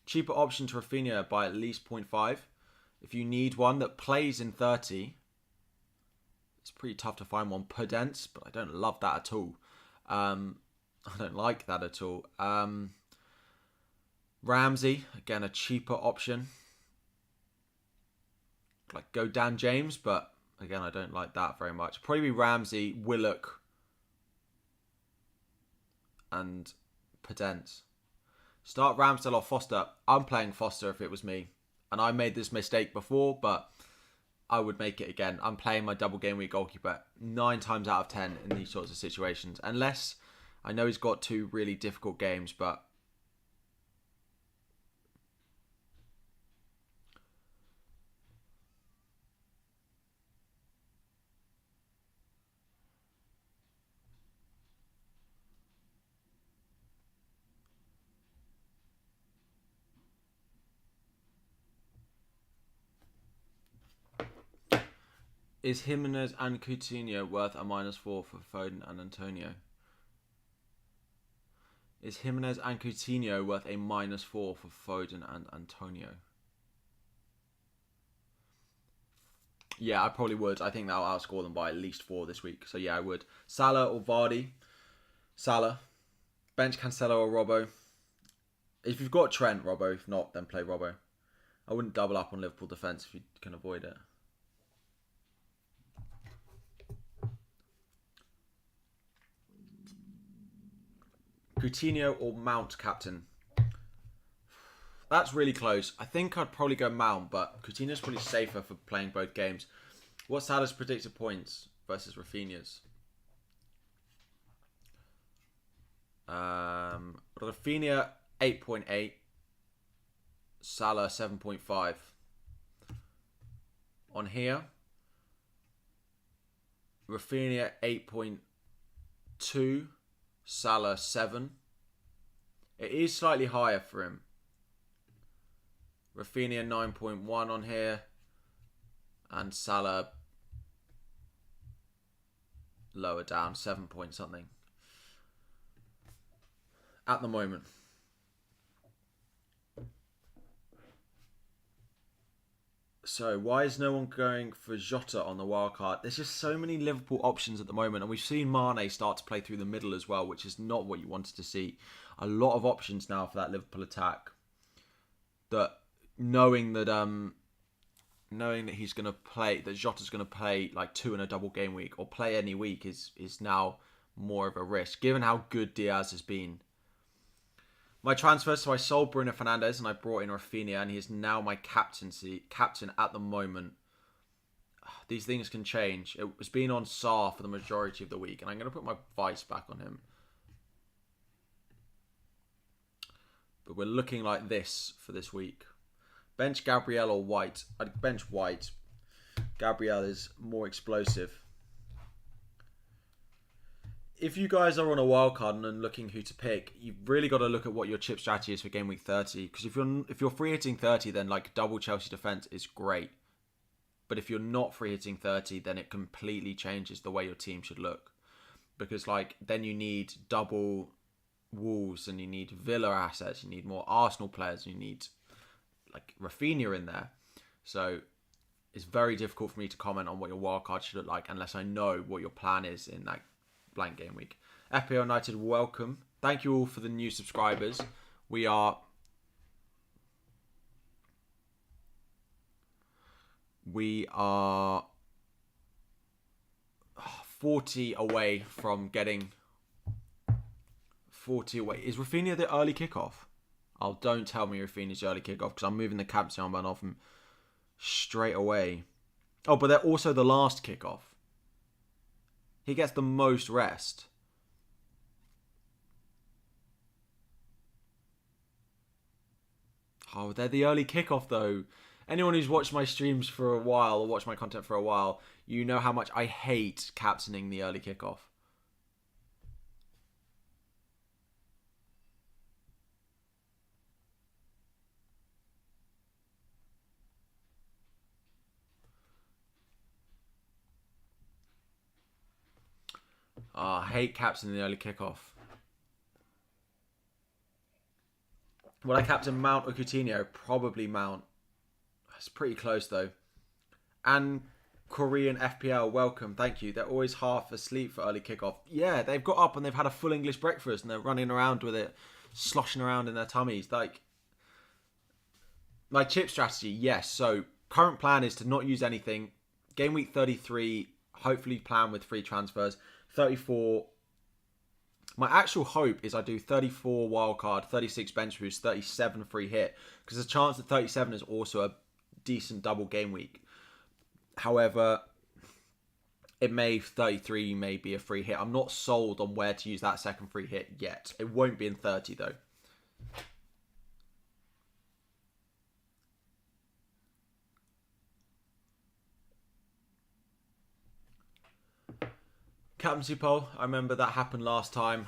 Cheaper option to Rafinha by at least 0.5. If you need one that plays in 30, it's pretty tough to find one. Prudence, but I don't love that at all. I don't like that at all. Ramsey, again, a cheaper option. Like go Dan James, but again, I don't like that very much. Probably Ramsey, Willock, and Prudence. Start Ramsdale or Foster. I'm playing Foster if it was me. And I made this mistake before, but I would make it again. I'm playing my double game week goalkeeper 9 times out of 10 in these sorts of situations. Unless I know he's got 2 really difficult games, but is Jimenez and Coutinho worth a -4 for Foden and Antonio? Is Jimenez and Coutinho worth a -4 for Foden and Antonio? Yeah, I probably would. I think that'll outscore them by at least 4 this week. So yeah, I would. Salah or Vardy? Salah. Bench Cancelo or Robbo? If you've got Trent, Robbo. If not, then play Robbo. I wouldn't double up on Liverpool defence if you can avoid it. Coutinho or Mount captain? That's really close. I think I'd probably go Mount, but Coutinho's probably safer for playing both games. What's Salah's predicted points versus Rafinha's? Rafinha 8.8, Salah 7.5. On here, Rafinha 8.2, Salah 7. It is slightly higher for him. Rafinha 9.1 on here, and Salah lower down, 7 point something at the moment. So why is no one going for Jota on the wild card? There's just so many Liverpool options at the moment, and we've seen Mane start to play through the middle as well, which is not what you wanted to see. A lot of options now for that Liverpool attack. That knowing that he's going to play, that Jota's going to play like 2 in a double game week or play any week is now more of a risk, given how good Diaz has been. My transfer, so I sold Bruno Fernandes and I brought in Rafinha, and he is now my captain at the moment. These things can change. It was being on Sarr for the majority of the week, and I'm going to put my vice back on him. But we're looking like this for this week. Bench Gabriel or White? I'd bench White. Gabriel is more explosive. If you guys are on a wildcard and looking who to pick, you've really got to look at what your chip strategy is for game week 30. Because if you're free hitting 30, then like double Chelsea defense is great. But if you're not free hitting 30, then it completely changes the way your team should look. Because like then you need double Wolves and you need Villa assets, you need more Arsenal players, you need like Rafinha in there. So it's very difficult for me to comment on what your wildcard should look like unless I know what your plan is in that blank game week. FPL United, welcome. Thank you all for the new subscribers. We are 40 away from getting 40 away. Is Rafinha the early kickoff? Oh, don't tell me Rafinha's the early kickoff, because I'm moving the captaincy armband off him straight away. Oh, but they're also the last kickoff. He gets the most rest. Oh, they're the early kickoff though. Anyone who's watched my streams for a while or watched my content for a while, you know how much I hate captaining the early kickoff. Oh, I hate captaining the early kickoff. Would I captain Mount or Coutinho? Probably Mount. It's pretty close though. And Korean FPL, welcome, thank you. They're always half asleep for early kickoff. Yeah, they've got up and they've had a full English breakfast and they're running around with it, sloshing around in their tummies. Like, my chip strategy, yes. So current plan is to not use anything. Game week 33, hopefully plan with free transfers. 34. My actual hope is I do 34 wildcard, 36 bench boost, 37 free hit. Because the chance that 37 is also a decent double game week. However, 33 may be a free hit. I'm not sold on where to use that second free hit yet. It won't be in 30 though. Captaincy poll, I remember that happened last time.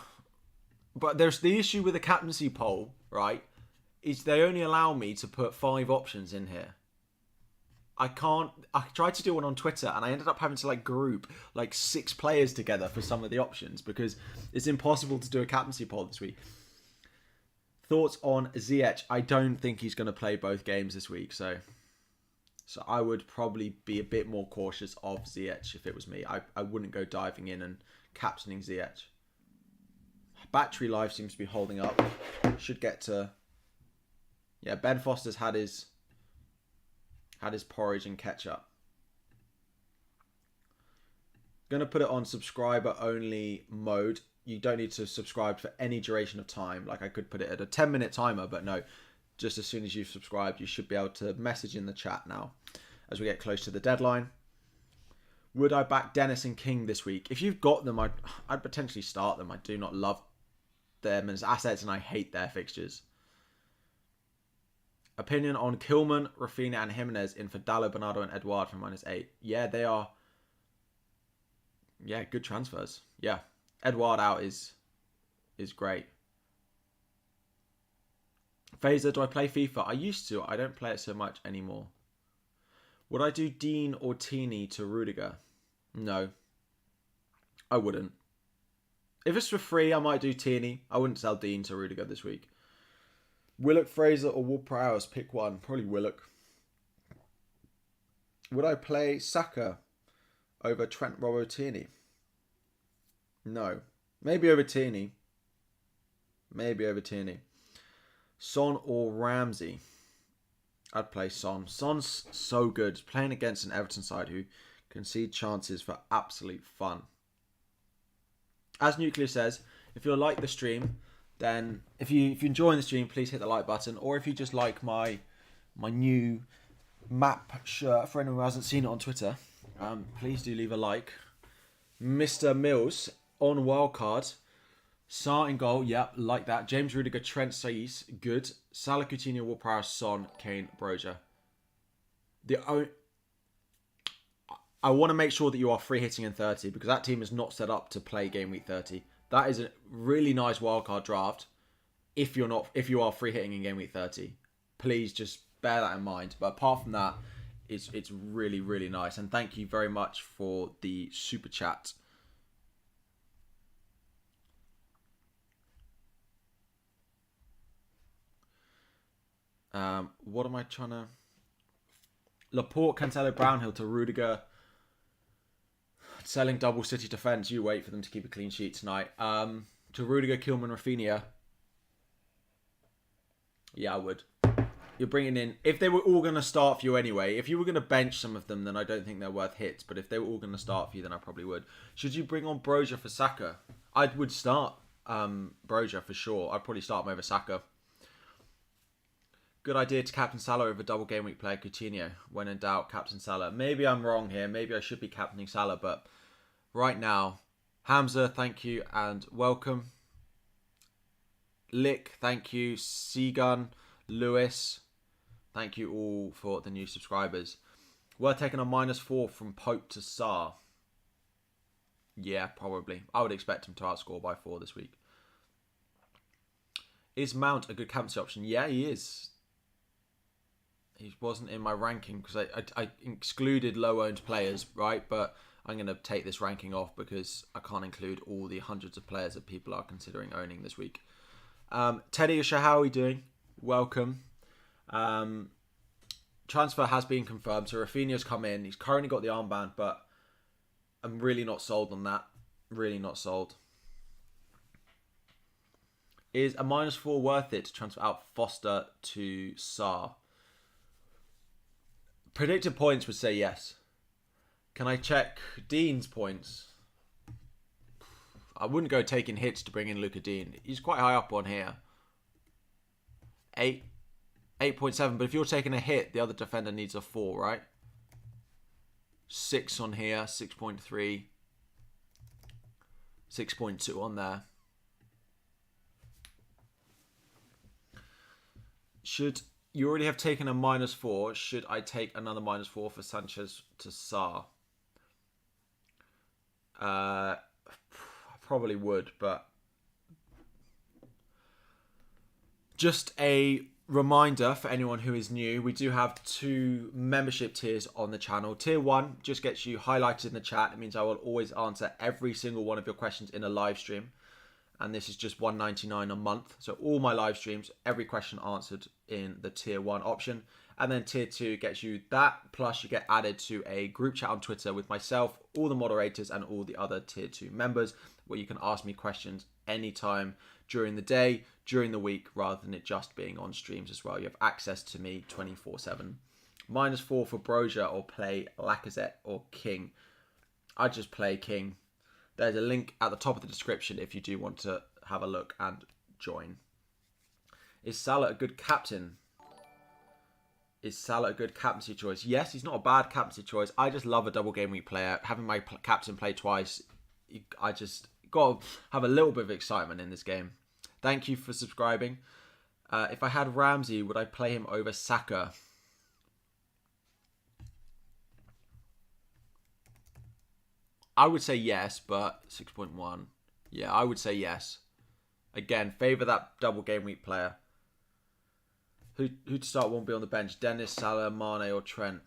But there's the issue with the captaincy poll, right? Is they only allow me to put 5 options in here. I tried to do one on Twitter and I ended up having to group 6 players together for some of the options because it's impossible to do a captaincy poll this week. Thoughts on Ziyech? I don't think he's going to play both games this week, so I would probably be a bit more cautious of Ziyech if it was me. I wouldn't go diving in and captaining Ziyech. Battery life seems to be holding up. Should get to... Yeah, Ben Foster's had his porridge and ketchup. Gonna put it on subscriber only mode. You don't need to subscribe for any duration of time. I could put it at a 10-minute timer, but no. Just as soon as you've subscribed, you should be able to message in the chat now as we get close to the deadline. Would I back Dennis and King this week? If you've got them, I'd potentially start them. I do not love them as assets and I hate their fixtures. Opinion on Kilman, Rafinha and Jimenez in for Dallo, Bernardo and Edouard for -8. Yeah, they are... Yeah, good transfers. Yeah. Edouard out is great. Phaser, do I play FIFA? I used to. I don't play it so much anymore. Would I do Dean or Teeny to Rudiger? No. I wouldn't. If it's for free, I might do Teeny. I wouldn't sell Dean to Rudiger this week. Willock, Fraser or Ward-Prowse? Pick one. Probably Willock. Would I play Saka over Trent Robbo-Tierney? No. Maybe over Tierney. Son or Ramsey? I'd play Son. Son's so good. Playing against an Everton side who concede chances for absolute fun. As Nuclear says, if you like the stream, then if you're enjoying the stream, please hit the like button. Or if you just like my new map shirt, for anyone who hasn't seen it on Twitter, please do leave a like. Mr. Mills on wildcard. Sarr in goal, yep, like that. James Rudiger, Trent Saiz, good. Salah, Coutinho, Ward-Prowse, Son, Kane, Broja. I want to make sure that you are free hitting in 30 because that team is not set up to play game week 30. That is a really nice wildcard draft. If you are free hitting in game week 30, please just bear that in mind. But apart from that, it's really, really nice. And thank you very much for the super chat. What am I trying to... Laporte, Cancelo, Brownhill to Rudiger. Selling double City defence. You wait for them to keep a clean sheet tonight. To Rudiger, Kilman, Rafinha. Yeah, I would. You're bringing in... If they were all going to start for you anyway, if you were going to bench some of them, then I don't think they're worth hits. But if they were all going to start for you, then I probably would. Should you bring on Broja for Saka? I would start Broja for sure. I'd probably start him over Saka. Good idea to captain Salah over double game week player Coutinho. When in doubt, captain Salah. Maybe I'm wrong here. Maybe I should be captaining Salah. But right now, Hamza, thank you and welcome. Lick, thank you. Seagun, Lewis, Thank you all for the new subscribers. We're taking a -4 from Pope to Saar. Yeah, probably. I would expect him to outscore by 4 this week. Is Mount a good captaincy option? Yeah, he is. He wasn't in my ranking because I excluded low-owned players, right? But I'm going to take this ranking off because I can't include all the hundreds of players that people are considering owning this week. Teddy Usha, how are we doing? Welcome. Transfer has been confirmed. So Rafinha's come in. He's currently got the armband, but I'm really not sold on that. Really not sold. Is a -4 worth it to transfer out Foster to Saar? Predicted points would say yes. Can I check Dean's points? I wouldn't go taking hits to bring in Luca Dean. He's quite high up on here. 8.7. But if you're taking a hit, the other defender needs a 4, right? 6 on here. 6.3. 6.2 on there. Should you already have taken a -4? Should I take another -4 for Sanchez to Saar? I probably would, but just a reminder for anyone who is new, we do have 2 membership tiers on the channel. Tier 1 just gets you highlighted in the chat. It means I will always answer every single one of your questions in a live stream. And this is just $1.99 a month. So all my live streams, every question answered in the tier 1 option. And then tier 2 gets you that. Plus you get added to a group chat on Twitter with myself, all the moderators and all the other tier 2 members, where you can ask me questions anytime during the day, during the week, rather than it just being on streams as well. You have access to me 24/7. -4 for Broja or play Lacazette or King. I just play King. There's a link at the top of the description if you do want to have a look and join. Is Salah a good captain? Is Salah a good captaincy choice? Yes, he's not a bad captaincy choice. I just love a double game week player. Having my captain play twice, I just got to have a little bit of excitement in this game. Thank you for subscribing. If I had Ramsey, would I play him over Saka? I would say yes, but 6.1. Yeah, I would say yes. Again, favour that double game week player. Who to start won't be on the bench? Dennis, Salah, Mane or Trent?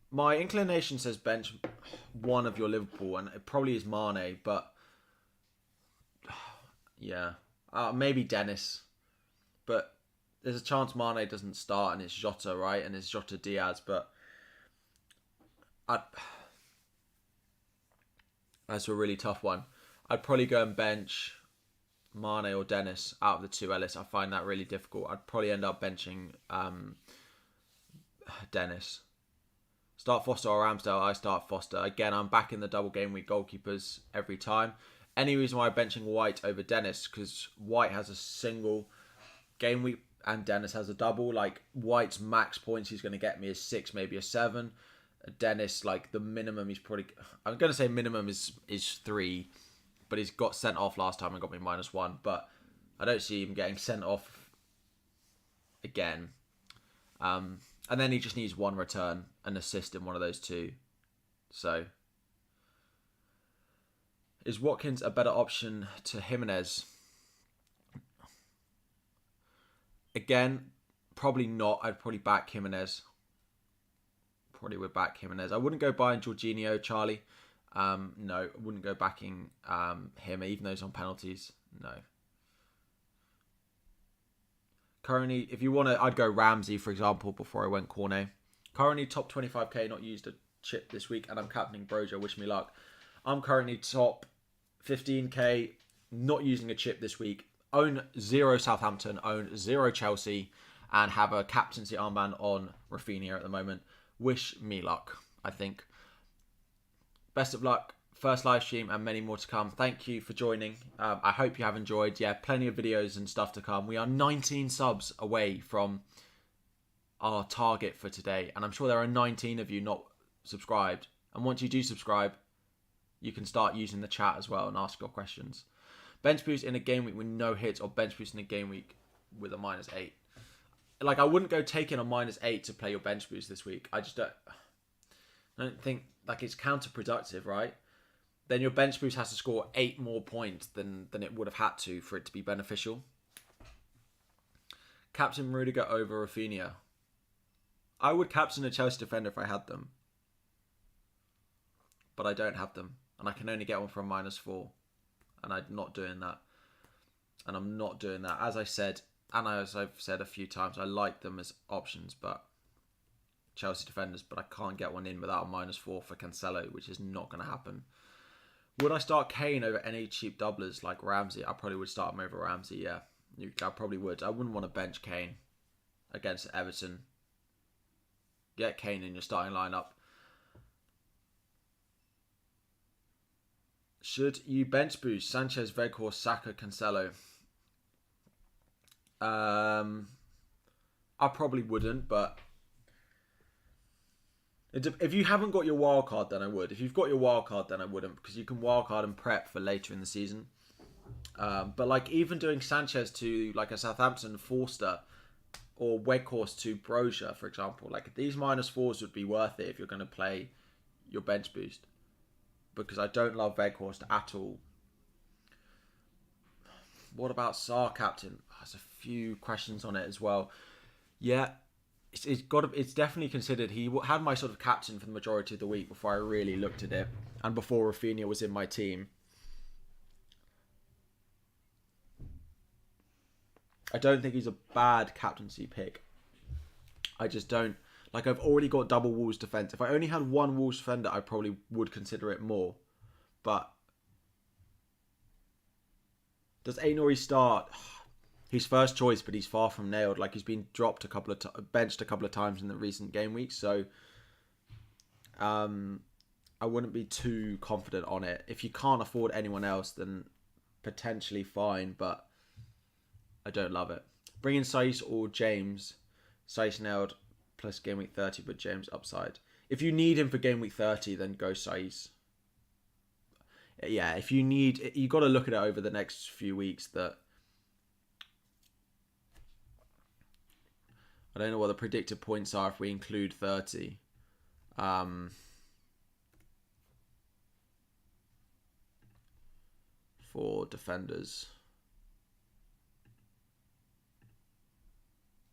My inclination says bench one of your Liverpool, and it probably is Mane, but yeah. Maybe Dennis. But there's a chance Mane doesn't start and it's Jota, right? And it's Jota Diaz, but that's a really tough one. I'd probably go and bench Mane or Dennis out of the 2 Ellis. I find that really difficult. I'd probably end up benching Dennis. Start Foster or Ramsdale? I start Foster. Again, I'm back in the double game week goalkeepers every time. Any reason why I'm benching White over Dennis? Because White has a single game week and Dennis has a double. Like, White's max points he's going to get me is 6, maybe a 7. Dennis, like, the minimum he's probably... I'm going to say minimum is 3, but he's got sent off last time and got me -1. But I don't see him getting sent off again. And then he just needs 1 return, an assist in one of those 2. So, is Watkins a better option to Jimenez? Again, probably not. I'd probably back Jimenez. Probably would back Jimenez. I wouldn't go buying Jorginho, Charlie. No, I wouldn't go backing him, even though he's on penalties. No. Currently, if you want to, I'd go Ramsey, for example, before I went Cornet. Currently, top 25k, not used a chip this week, and I'm captaining Broja. Wish me luck. I'm currently top 15k, not using a chip this week. Own 0 Southampton, own 0 Chelsea, and have a captaincy armband on Rafinha at the moment. Wish me luck, I think. Best of luck. First live stream and many more to come. Thank you for joining. I hope you have enjoyed. Yeah, plenty of videos and stuff to come. We are 19 subs away from our target for today. And I'm sure there are 19 of you not subscribed. And once you do subscribe, you can start using the chat as well and ask your questions. Bench boost in a game week with no hits or bench boost in a game week with a -8. Like, I wouldn't go taking a -8 to play your bench boost this week. I just don't think, like, it's counterproductive, right? Then your bench boost has to score 8 more points than it would have had to for it to be beneficial. Captain Rudiger over Rafinha. I would captain a Chelsea defender if I had them. But I don't have them. And I can only get one for a -4. And I'm not doing that. As I said, and as I've said a few times, I like them as options, but Chelsea defenders, but I can't get one in without a -4 for Cancelo, which is not going to happen. Would I start Kane over any cheap doublers like Ramsey? I probably would start him over Ramsey, yeah. I probably would. I wouldn't want to bench Kane against Everton. Get Kane in your starting lineup. Should you bench boost Sanchez, Weghorst, Saka, Cancelo? I probably wouldn't, but if you haven't got your wild card, then I would. If you've got your wild card, then I wouldn't, because you can wild card and prep for later in the season. But like even doing Sanchez to like a Southampton Forster or Weghorst to Brozier, for example, like these -4s would be worth it if you're going to play your bench boost, because I don't love Weghorst at all. What about Sarr captain? There's a few questions on it as well. Yeah, it's definitely considered. He had my sort of captain for the majority of the week before I really looked at it, and before Rafinha was in my team. I don't think he's a bad captaincy pick. I just don't. Like, I've already got double Wolves defense. If I only had one Wolves defender, I probably would consider it more. But does Aït-Nouri start? He's first choice, but he's far from nailed. Like, he's been dropped benched a couple of times in the recent game weeks. So I wouldn't be too confident on it. If you can't afford anyone else, then potentially fine, but I don't love it. Bring in Saiss or James. Saiss nailed plus game week 30, but James upside. If you need him for game week 30, then go Saiss. Yeah, if you need, you got to look at it over the next few weeks. That I don't know what the predicted points are if we include 30. For defenders.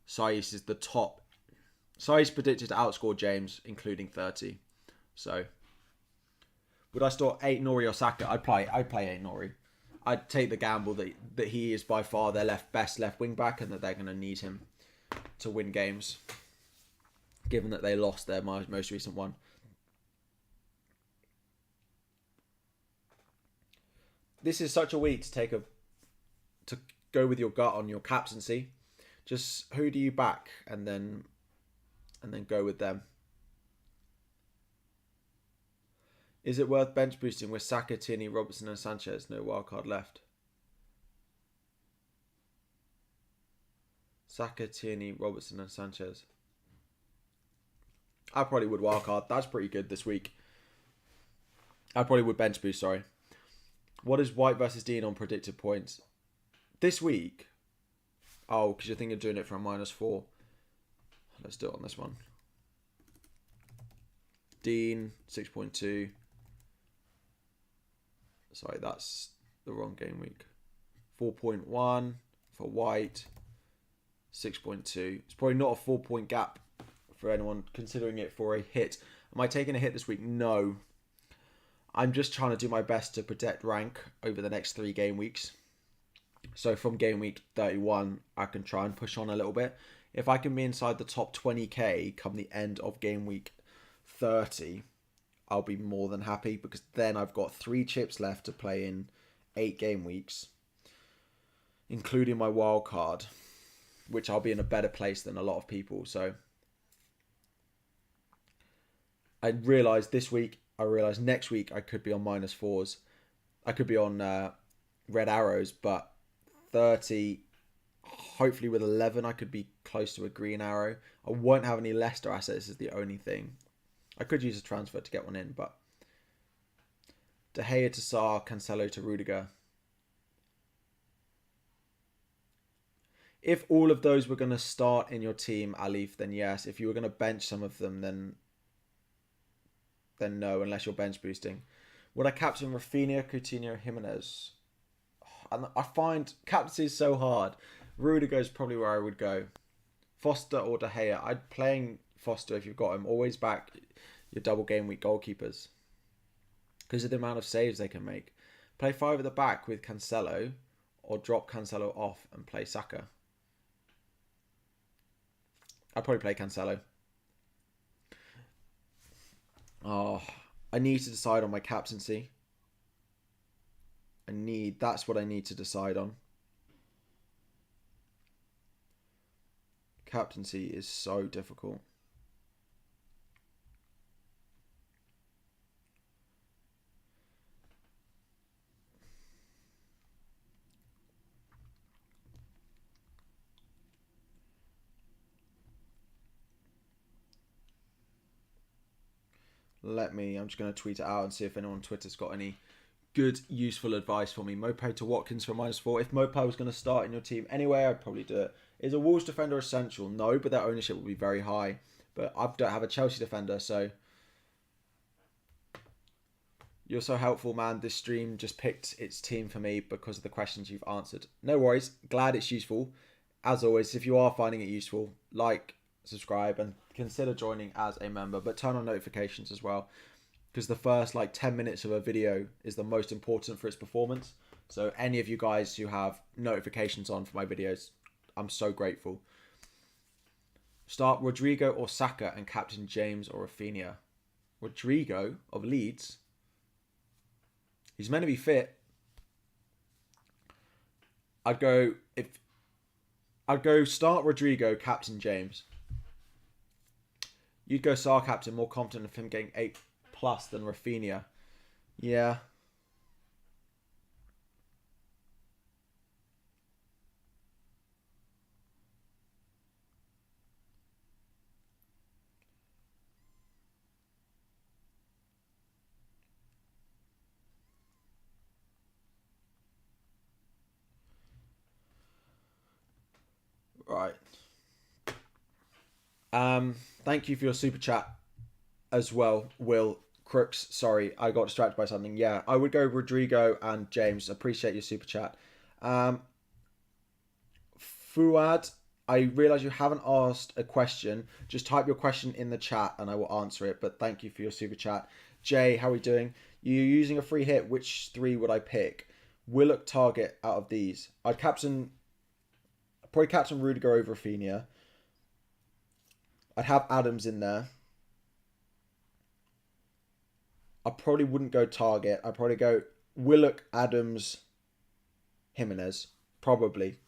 Saiss is the top. Saiss predicted to outscore James, including 30. So, would I start Aït-Nouri or Saka? I'd play Aït-Nouri. I'd take the gamble that he is by far their best left wing back, and that they're going to need him to win games, given that they lost their most recent one. This is such a week to go with your gut on your captaincy. Just who do you back, and then go with them. Is it worth bench boosting with Saka, Tierney, Robertson and Sanchez? No wildcard left. Saka, Tierney, Robertson and Sanchez. I probably would wildcard. That's pretty good this week. I probably would bench boost, sorry. What is White versus Dean on predicted points? This week? Oh, because you're thinking of doing it for a -4. Let's do it on this one. Dean, 6.2. Sorry, that's the wrong game week. 4.1 for White. 6.2. It's probably not a 4-point gap for anyone considering it for a hit. Am I taking a hit this week? No. I'm just trying to do my best to protect rank over the next 3 game weeks. So from game week 31, I can try and push on a little bit. If I can be inside the top 20k come the end of game week 30, I'll be more than happy, because then I've got 3 chips left to play in 8 game weeks, including my wild card, which I'll be in a better place than a lot of people. So I realised this week, I realised next week I could be on -4s. I could be on red arrows, but 30, hopefully with 11, I could be close to a green arrow. I won't have any Leicester assets is the only thing. I could use a transfer to get one in, but De Gea to Sarr, Cancelo to Rudiger. If all of those were going to start in your team, Alif, then yes. If you were going to bench some of them, then no, unless you're bench boosting. Would I captain Rafinha, Coutinho, Jimenez? I find captaincy is so hard. Rudiger is probably where I would go. Foster or De Gea. I'd playing Foster if you've got him. Always back your double game week goalkeepers because of the amount of saves they can make. Play 5 at the back with Cancelo or drop Cancelo off and play Saka. I'd probably play Cancelo. Oh, I need to decide on my captaincy. That's what I need to decide on. Captaincy is so difficult. I'm just going to tweet it out and see if anyone on Twitter's got any good, useful advice for me. Mope to Watkins for -4. If Mope was going to start in your team anyway, I'd probably do it. Is a Wolves defender essential? No, but their ownership will be very high. But I don't have a Chelsea defender, so... You're so helpful, man. This stream just picked its team for me because of the questions you've answered. No worries. Glad it's useful. As always, if you are finding it useful, like, subscribe, and consider joining as a member. But turn on notifications as well, because the first 10 minutes of a video is the most important for its performance. So any of you guys who have notifications on for my videos, I'm so grateful. Start Rodrigo or Saka and captain James or Rafinha. Rodrigo of Leeds. He's meant to be fit. I'd go start Rodrigo, captain James. You'd go Sar captain, more confident of him getting 8+ than Rafinha. Yeah. Right. Thank you for your super chat as well, Will Crooks. Sorry, I got distracted by something. Yeah, I would go Rodrigo and James. Appreciate your super chat. Fuad, I realise you haven't asked a question. Just type your question in the chat and I will answer it. But thank you for your super chat. Jay, how are we doing? You're using a free hit. Which 3 would I pick? Willock, Target out of these. I'd probably captain Rudiger over Rafinha. I'd have Adams in there. I probably wouldn't go Target. I'd probably go Willock, Adams, Jimenez. Probably.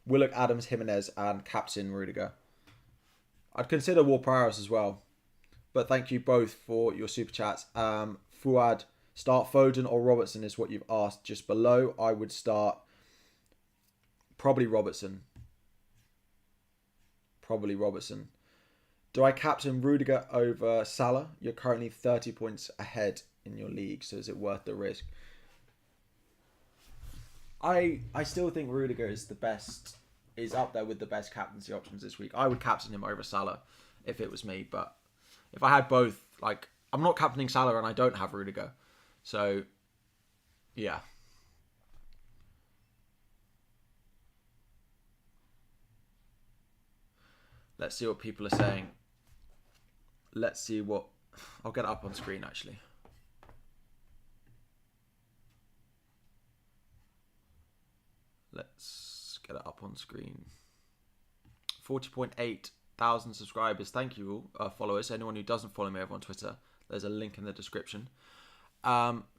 Willock, Adams, Jimenez, and captain Rudiger. I'd consider Ward-Prowse as well. But thank you both for your super chats. Fuad, start Foden or Robertson is what you've asked just below. I would start probably Robertson. Do I captain Rudiger over Salah? You're currently 30 points ahead in your league, so is it worth the risk? I still think Rudiger is up there with the best captaincy options this week. I would captain him over Salah if it was me, but if I had both, I'm not captaining Salah and I don't have Rudiger. So, yeah. Let's see what people are saying. Let's see what... I'll get it up on screen, actually. Let's get it up on screen. 40.8 thousand subscribers. Thank you, followers. Anyone who doesn't follow me over on Twitter, there's a link in the description.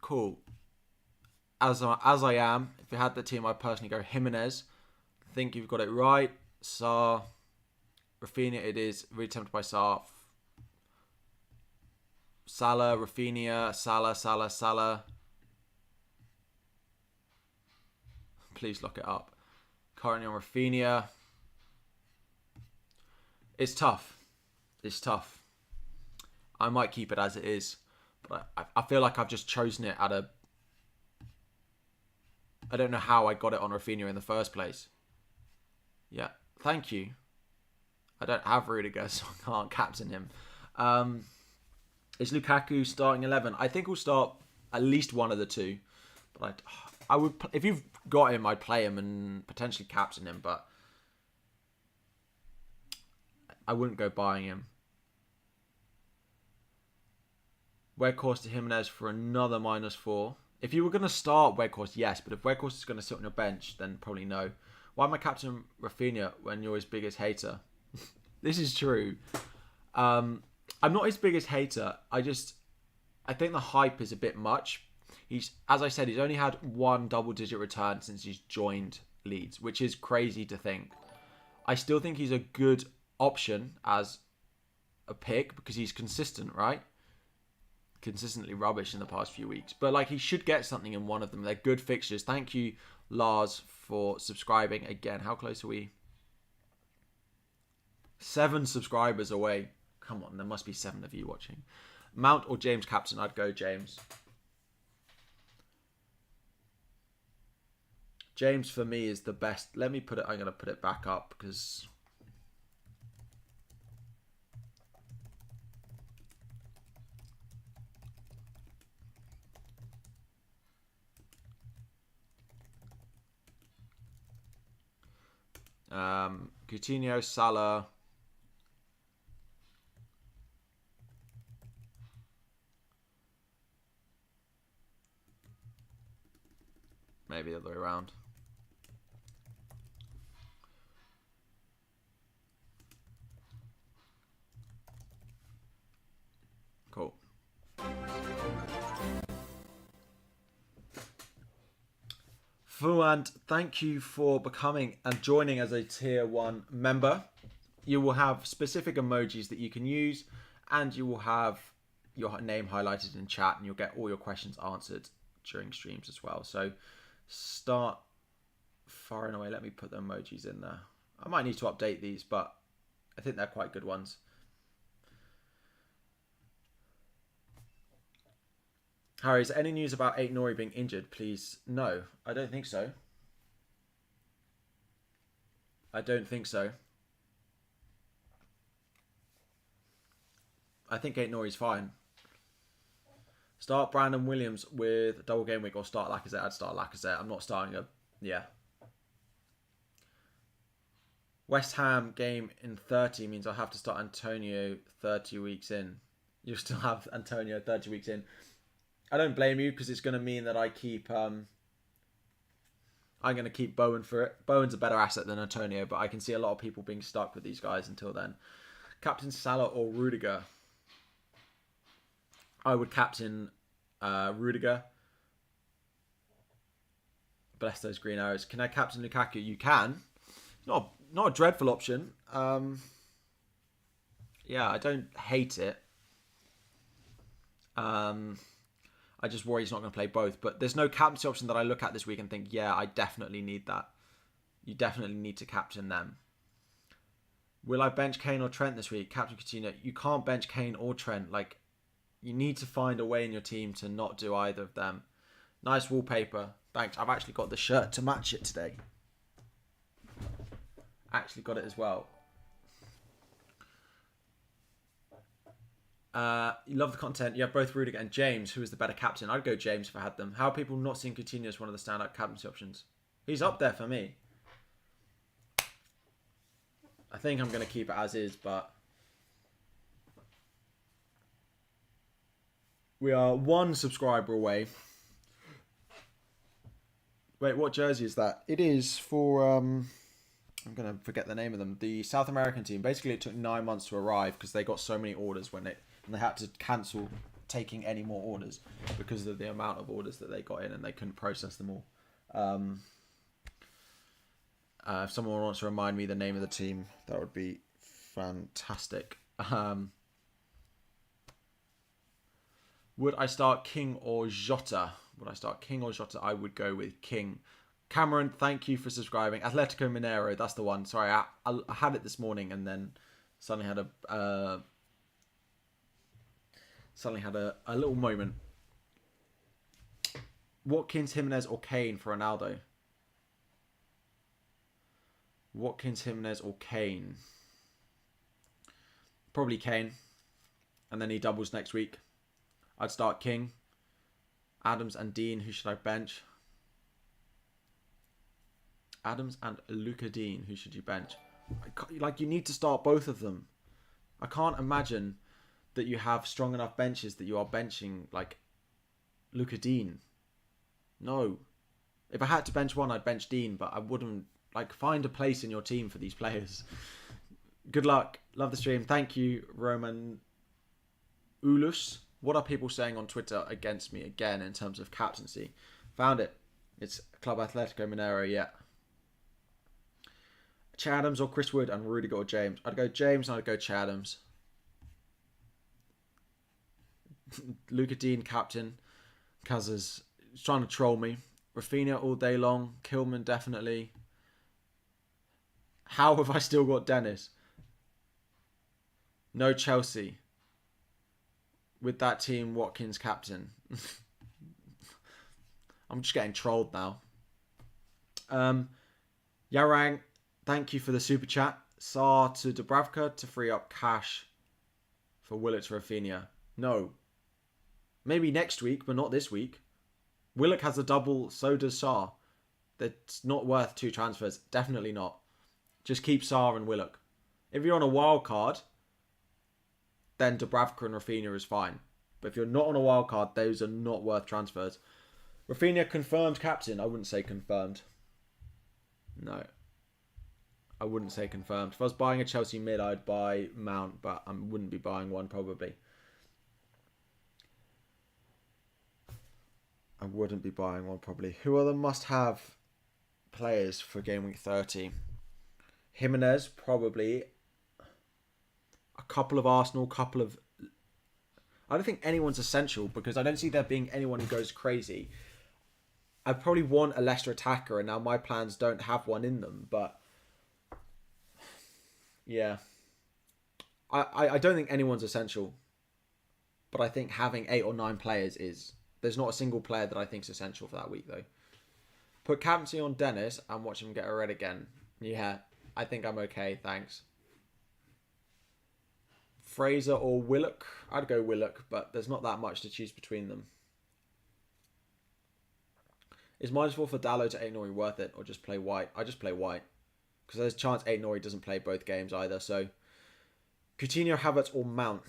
Cool. As I am, if you had the team, I'd personally go Jimenez. I think you've got it right. Sar... Rafinha, it is. Really tempted by Sar. Salah, Rafinha, Salah. Please lock it up. Currently on Rafinha. It's tough. I might keep it as it is. But I feel like I've just chosen it I don't know how I got it on Rafinha in the first place. Yeah. Thank you. I don't have Rudiger, so I can't captain him. Is Lukaku starting 11? I think he'll start at least one of the two. But I would, if you've got him, I'd play him and potentially captain him, but I wouldn't go buying him. Weghorst to Jimenez for another -4. If you were going to start Weghorst, yes, but if Weghorst is going to sit on your bench, then probably no. Why am I captain Rafinha when you're his biggest hater? This is true. I'm not his biggest hater. I think the hype is a bit much. As I said, he's only had one double-digit return since he's joined Leeds, which is crazy to think. I still think he's a good option as a pick because he's consistent, right? Consistently rubbish in the past few weeks. But like, he should get something in one of them. They're good fixtures. Thank you, Lars, for subscribing again. How close are we? 7 subscribers away. Come on, there must be 7 of you watching. Mount or James captain? I'd go James. James for me is the best. I'm going to put it back up because Coutinho, Salah, maybe the other way around. Cool. Fuand, thank you for becoming and joining as a tier 1 member. You will have specific emojis that you can use, and you will have your name highlighted in chat, and you'll get all your questions answered during streams as well. So start far and away. Let me put the emojis in there. I might need to update these, but I think they're quite good ones. Harry, is there any news about Aït-Nouri being injured? Please, no. I don't think so. I don't think so. I think Aït-Nouri's fine. Start Brandon Williams with double game week or start Lacazette. I'd start Lacazette. I'm not starting a... Yeah. West Ham game in 30 means I'll have to start Antonio 30 weeks in. You'll still have Antonio 30 weeks in. I don't blame you because it's going to mean that I keep... I'm going to keep Bowen for it. Bowen's a better asset than Antonio, but I can see a lot of people being stuck with these guys until then. Captain Salah or Rudiger? I would captain Rudiger. Bless those green arrows. Can I captain Lukaku? You can. Not a dreadful option. Yeah, I don't hate it. I just worry he's not going to play both. But there's no captaincy option that I look at this week and think, yeah, I definitely need that. You definitely need to captain them. Will I bench Kane or Trent this week? Captain Coutinho. You can't bench Kane or Trent. Like, you need to find a way in your team to not do either of them. Nice wallpaper. Thanks. I've actually got the shirt to match it today. Actually got it as well. You love the content. You have both Rudiger and James. Who is the better captain? I'd go James if I had them. How are people not seeing Coutinho as one of the standout captaincy options? He's up there for me. I think I'm going to keep it as is, but we are 1 subscriber away. Wait, what jersey is that? It is for... I'm going to forget the name of them. The South American team. Basically, it took 9 months to arrive because they got so many orders and they had to cancel taking any more orders because of the amount of orders that they got in and they couldn't process them all. If someone wants to remind me the name of the team, that would be fantastic. Would I start King or Jota? I would go with King. Cameron, thank you for subscribing. Atletico Mineiro, that's the one. Sorry, I had it this morning and then suddenly had a little moment. Watkins, Jimenez, or Kane for Ronaldo? Watkins, Jimenez, or Kane? Probably Kane. And then he doubles next week. I'd start King. Adams and Dean. Who should I bench? Adams and Luca Dean. Who should you bench? Like, you need to start both of them. I can't imagine that you have strong enough benches that you are benching, like, Luca Dean. No. If I had to bench one, I'd bench Dean, but I wouldn't. Like, find a place in your team for these players. Good luck. Love the stream. Thank you, Roman Ulus. What are people saying on Twitter against me again in terms of captaincy? Found it. It's Club Atletico Mineiro, yeah. Che Adams or Chris Wood and Rudiger or James? I'd go James and I'd go Che Adams. Luca Dean, captain. Kaz's trying to troll me. Rafinha all day long. Kilman definitely. How have I still got Dennis? No Chelsea. With that team, Watkins captain. I'm just getting trolled now. Yarang, thank you for the super chat. Saar to Dubravka to free up cash for Willock to Rafinha. No. Maybe next week, but not this week. Willock has a double, so does Saar. That's not worth 2 transfers. Definitely not. Just keep Saar and Willock. If you're on a wild card, then Dubravka and Rafinha is fine. But if you're not on a wild card, those are not worth transfers. Rafinha confirmed captain. I wouldn't say confirmed. No. I wouldn't say confirmed. If I was buying a Chelsea mid, I'd buy Mount, but I wouldn't be buying one probably. I wouldn't be buying one probably. Who are the must-have players for Game Week 30? Jimenez, probably. A couple of Arsenal, couple of... I don't think anyone's essential because I don't see there being anyone who goes crazy. I probably want a Leicester attacker and now my plans don't have one in them, but... Yeah. I don't think anyone's essential. But I think having 8 or 9 players is... There's not a single player that I think is essential for that week, though. Put captaincy on Dennis and watch him get a red again. Yeah, I think I'm okay, thanks. Fraser or Willock? I'd go Willock, but there's not that much to choose between them. Is -4 for Dallo to Aït-Nouri worth it, or just play White? I just play White. Because there's a chance Aït-Nouri doesn't play both games either, so... Coutinho, Havertz or Mount?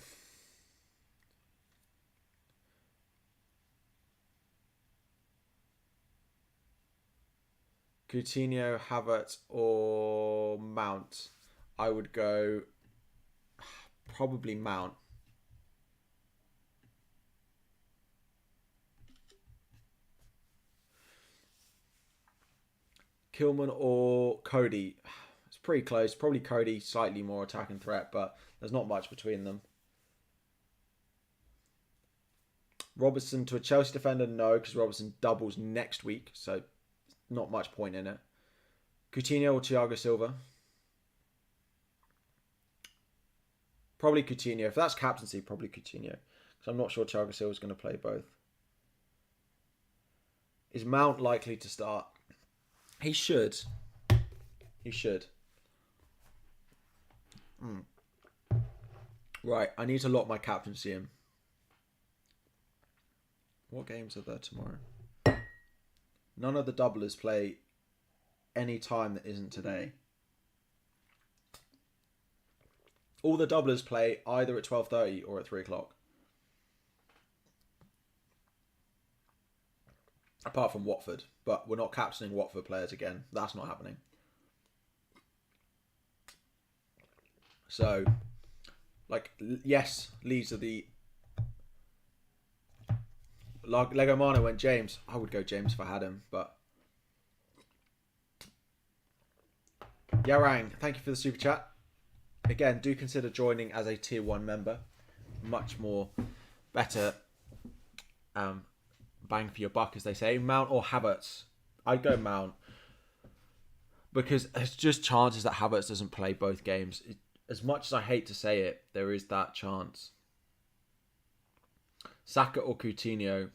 Coutinho, Havertz or Mount? I would go probably Mount. Kilman or Cody? It's pretty close. Probably Cody, slightly more attacking threat, but there's not much between them. Robertson to a Chelsea defender? No, because Robertson doubles next week, so not much point in it. Coutinho or Thiago Silva? Probably Coutinho. If that's captaincy, probably Coutinho. Because I'm not sure Thiago Silva is going to play both. Is Mount likely to start? He should. He should. Right, I need to lock my captaincy in. What games are there tomorrow? None of the doublers play any time that isn't today. All the doublers play either at 12:30 or at 3 o'clock. Apart from Watford. But we're not captaining Watford players again. That's not happening. So, like, yes, Leeds are the... Lego Mano went James. I would go James if I had him, but... Yarang, thank you for the super chat. Again, do consider joining as a tier 1 member. Much more better bang for your buck, as they say. Mount or Havertz? I'd go Mount. Because there's just chances that Havertz doesn't play both games. As much as I hate to say it, there is that chance. Saka or Coutinho?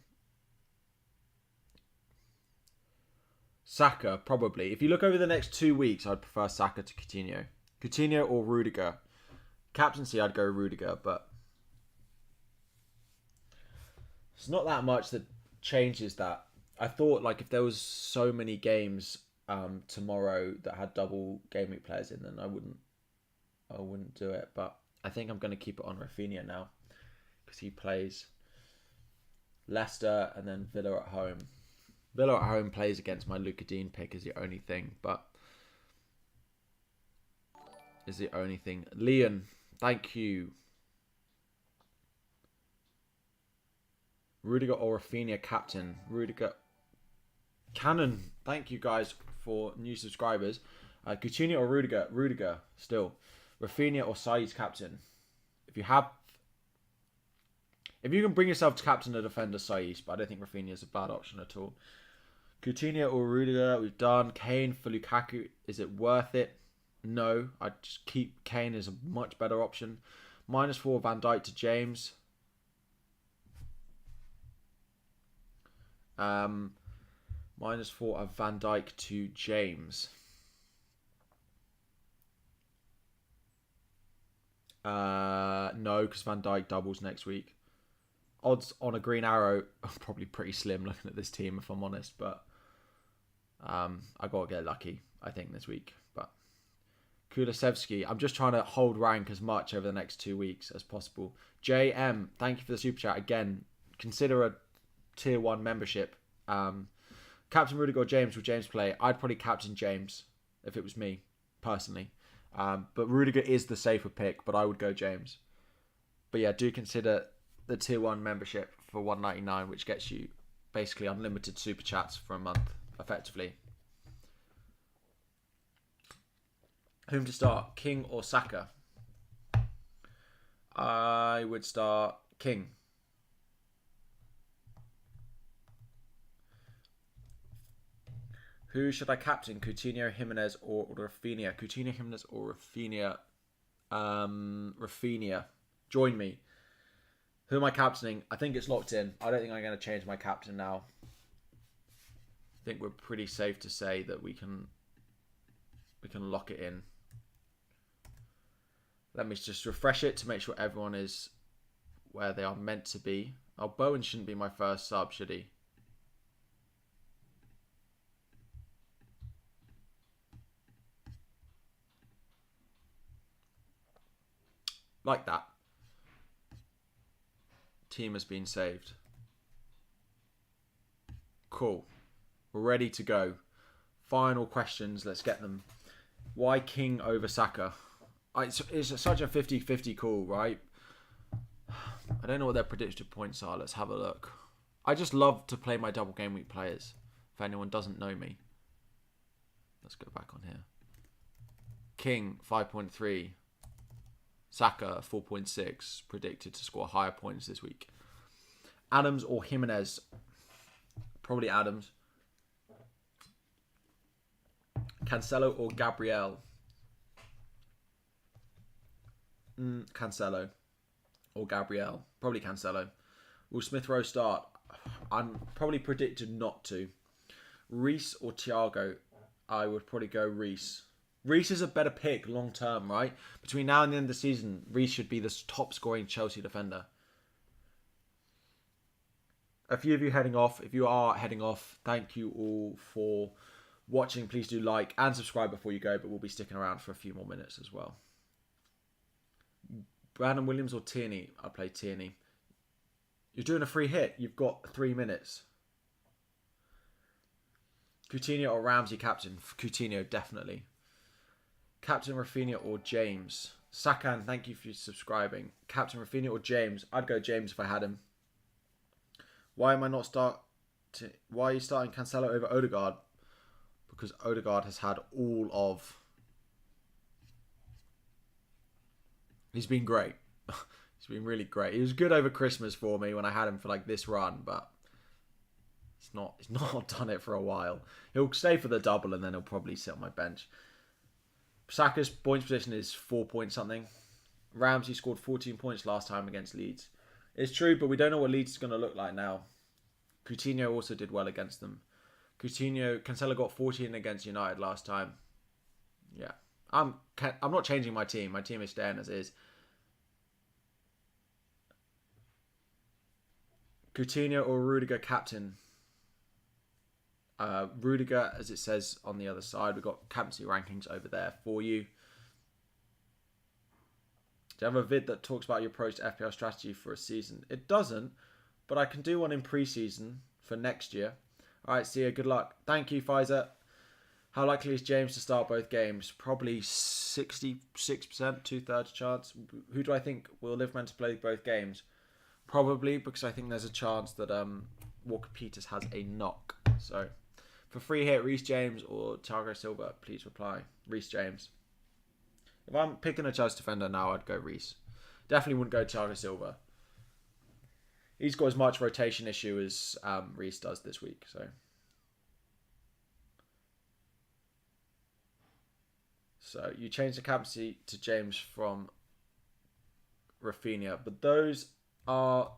Saka, probably. If you look over the next 2 weeks, I'd prefer Saka to Coutinho. Coutinho or Rudiger. Captaincy, I'd go Rudiger, but it's not that much that changes that. I thought, like, if there was so many games tomorrow that had double Gameweek players in, then I wouldn't do it. But I think I'm going to keep it on Rafinha now because he plays Leicester and then Villa at home. Villa at home plays against my Luka Dean pick is the only thing, but Leon, thank you. Rudiger or Rafinha captain? Rudiger. Cannon, thank you guys for new subscribers. Coutinho or Rudiger? Rudiger still. Rafinha or Saïs captain? If you can bring yourself to captain a defender, Saïs, but I don't think Rafinha is a bad option at all. Coutinho or Rudiger, we've done. Kane for Lukaku, is it worth it? No, I'd just keep Kane as a much better option. -4 Van Dijk to James. -4 of Van Dijk to James. No, because Van Dijk doubles next week. Odds on a green arrow are probably pretty slim looking at this team, if I'm honest, but I got to get lucky, I think, this week. But Kulusevski, I'm just trying to hold rank as much over the next 2 weeks as possible. JM, thank you for the super chat. Again, consider a tier 1 membership. Captain Rudiger or James, will James play? I'd probably captain James if it was me, personally. But Rudiger is the safer pick, but I would go James. But yeah, do consider the tier 1 membership for $1.99, which gets you basically unlimited super chats for a month, effectively. Whom to start, King or Saka? I would start King. Who should I captain? Coutinho, Jimenez, or Rafinha? Coutinho, Jimenez, or Rafinha? Rafinha. Join me. Who am I captaining? I think it's locked in. I don't think I'm going to change my captain now. I think we're pretty safe to say that we can lock it in. Let me just refresh it to make sure everyone is where they are meant to be. Oh, Bowen shouldn't be my first sub, should he? Like that. Team has been saved. Cool. We're ready to go. Final questions. Let's get them. Why King over Saka? It's such a 50-50 call, right? I don't know what their predicted points are. Let's have a look. I just love to play my double game week players. If anyone doesn't know me. Let's go back on here. King, 5.3. Saka, 4.6. Predicted to score higher points this week. Adams or Jimenez? Probably Adams. Cancelo or Gabriel? Cancelo or Gabriel. Probably Cancelo. Will Smith Rowe start? I'm probably predicted not to. Reece or Thiago? I would probably go Reece. Reece is a better pick long term, right? Between now and the end of the season, Reece should be the top scoring Chelsea defender. A few of you heading off. If you are heading off, thank you all for watching. Please do like and subscribe before you go, but we'll be sticking around for a few more minutes as well. Brandon Williams or Tierney? I'll play Tierney. You're doing a free hit. You've got 3 minutes. Coutinho or Ramsey captain? Coutinho, definitely. Captain Rafinha or James? Sakan, thank you for subscribing. Captain Rafinha or James? I'd go James if I had him. Why am I not Why are you starting Cancelo over Odegaard? Because Odegaard has had all of... He's been great. He's been really great. He was good over Christmas for me when I had him for like this run, but he's not done it for a while. He'll stay for the double and then he'll probably sit on my bench. Saka's points position is 4 point something. Ramsey scored 14 points last time against Leeds. It's true, but we don't know what Leeds is going to look like now. Coutinho also did well against them. Cancelo got 14 against United last time. Yeah. I'm not changing my team. My team is staying as is. Coutinho or Rudiger captain? Rudiger, as it says on the other side. We've got captaincy rankings over there for you. Do you have a vid that talks about your approach to FPL strategy for a season? It doesn't, but I can do one in pre-season for next year. All right, see you. Good luck. Thank you, Pfizer. How likely is James to start both games? Probably 66%, 2/3 chance. Who do I think will live meant to play both games? Probably because I think there's a chance that Walker Peters has a knock. So, for free hit, Reece James or Thiago Silva, please reply. Reece James. If I'm picking a Chelsea defender now, I'd go Reece. Definitely wouldn't go Thiago Silva. He's got as much rotation issue as Reece does this week. So you change the captaincy to James from Rafinha. But those are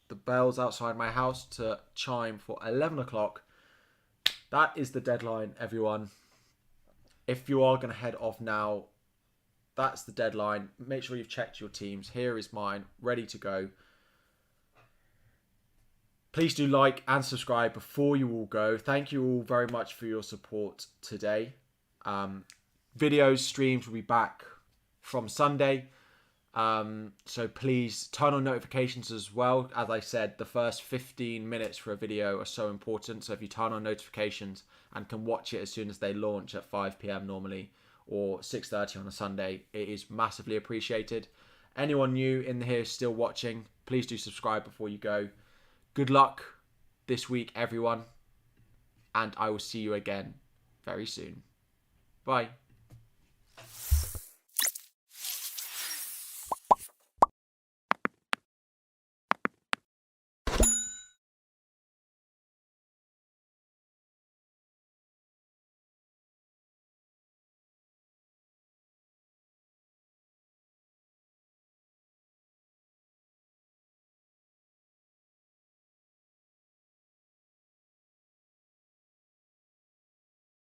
the bells outside my house to chime for 11 o'clock. That is the deadline, everyone. If you are going to head off now, that's the deadline. Make sure you've checked your teams. Here is mine, ready to go. Please do like and subscribe before you all go. Thank you all very much for your support today. Videos, streams will be back from Sunday. So please turn on notifications as well. As I said, the first 15 minutes for a video are so important. So if you turn on notifications and can watch it as soon as they launch at 5 p.m. normally or 6:30 on a Sunday, it is massively appreciated. Anyone new in here still watching, please do subscribe before you go. Good luck this week, everyone. And I will see you again very soon. Bye.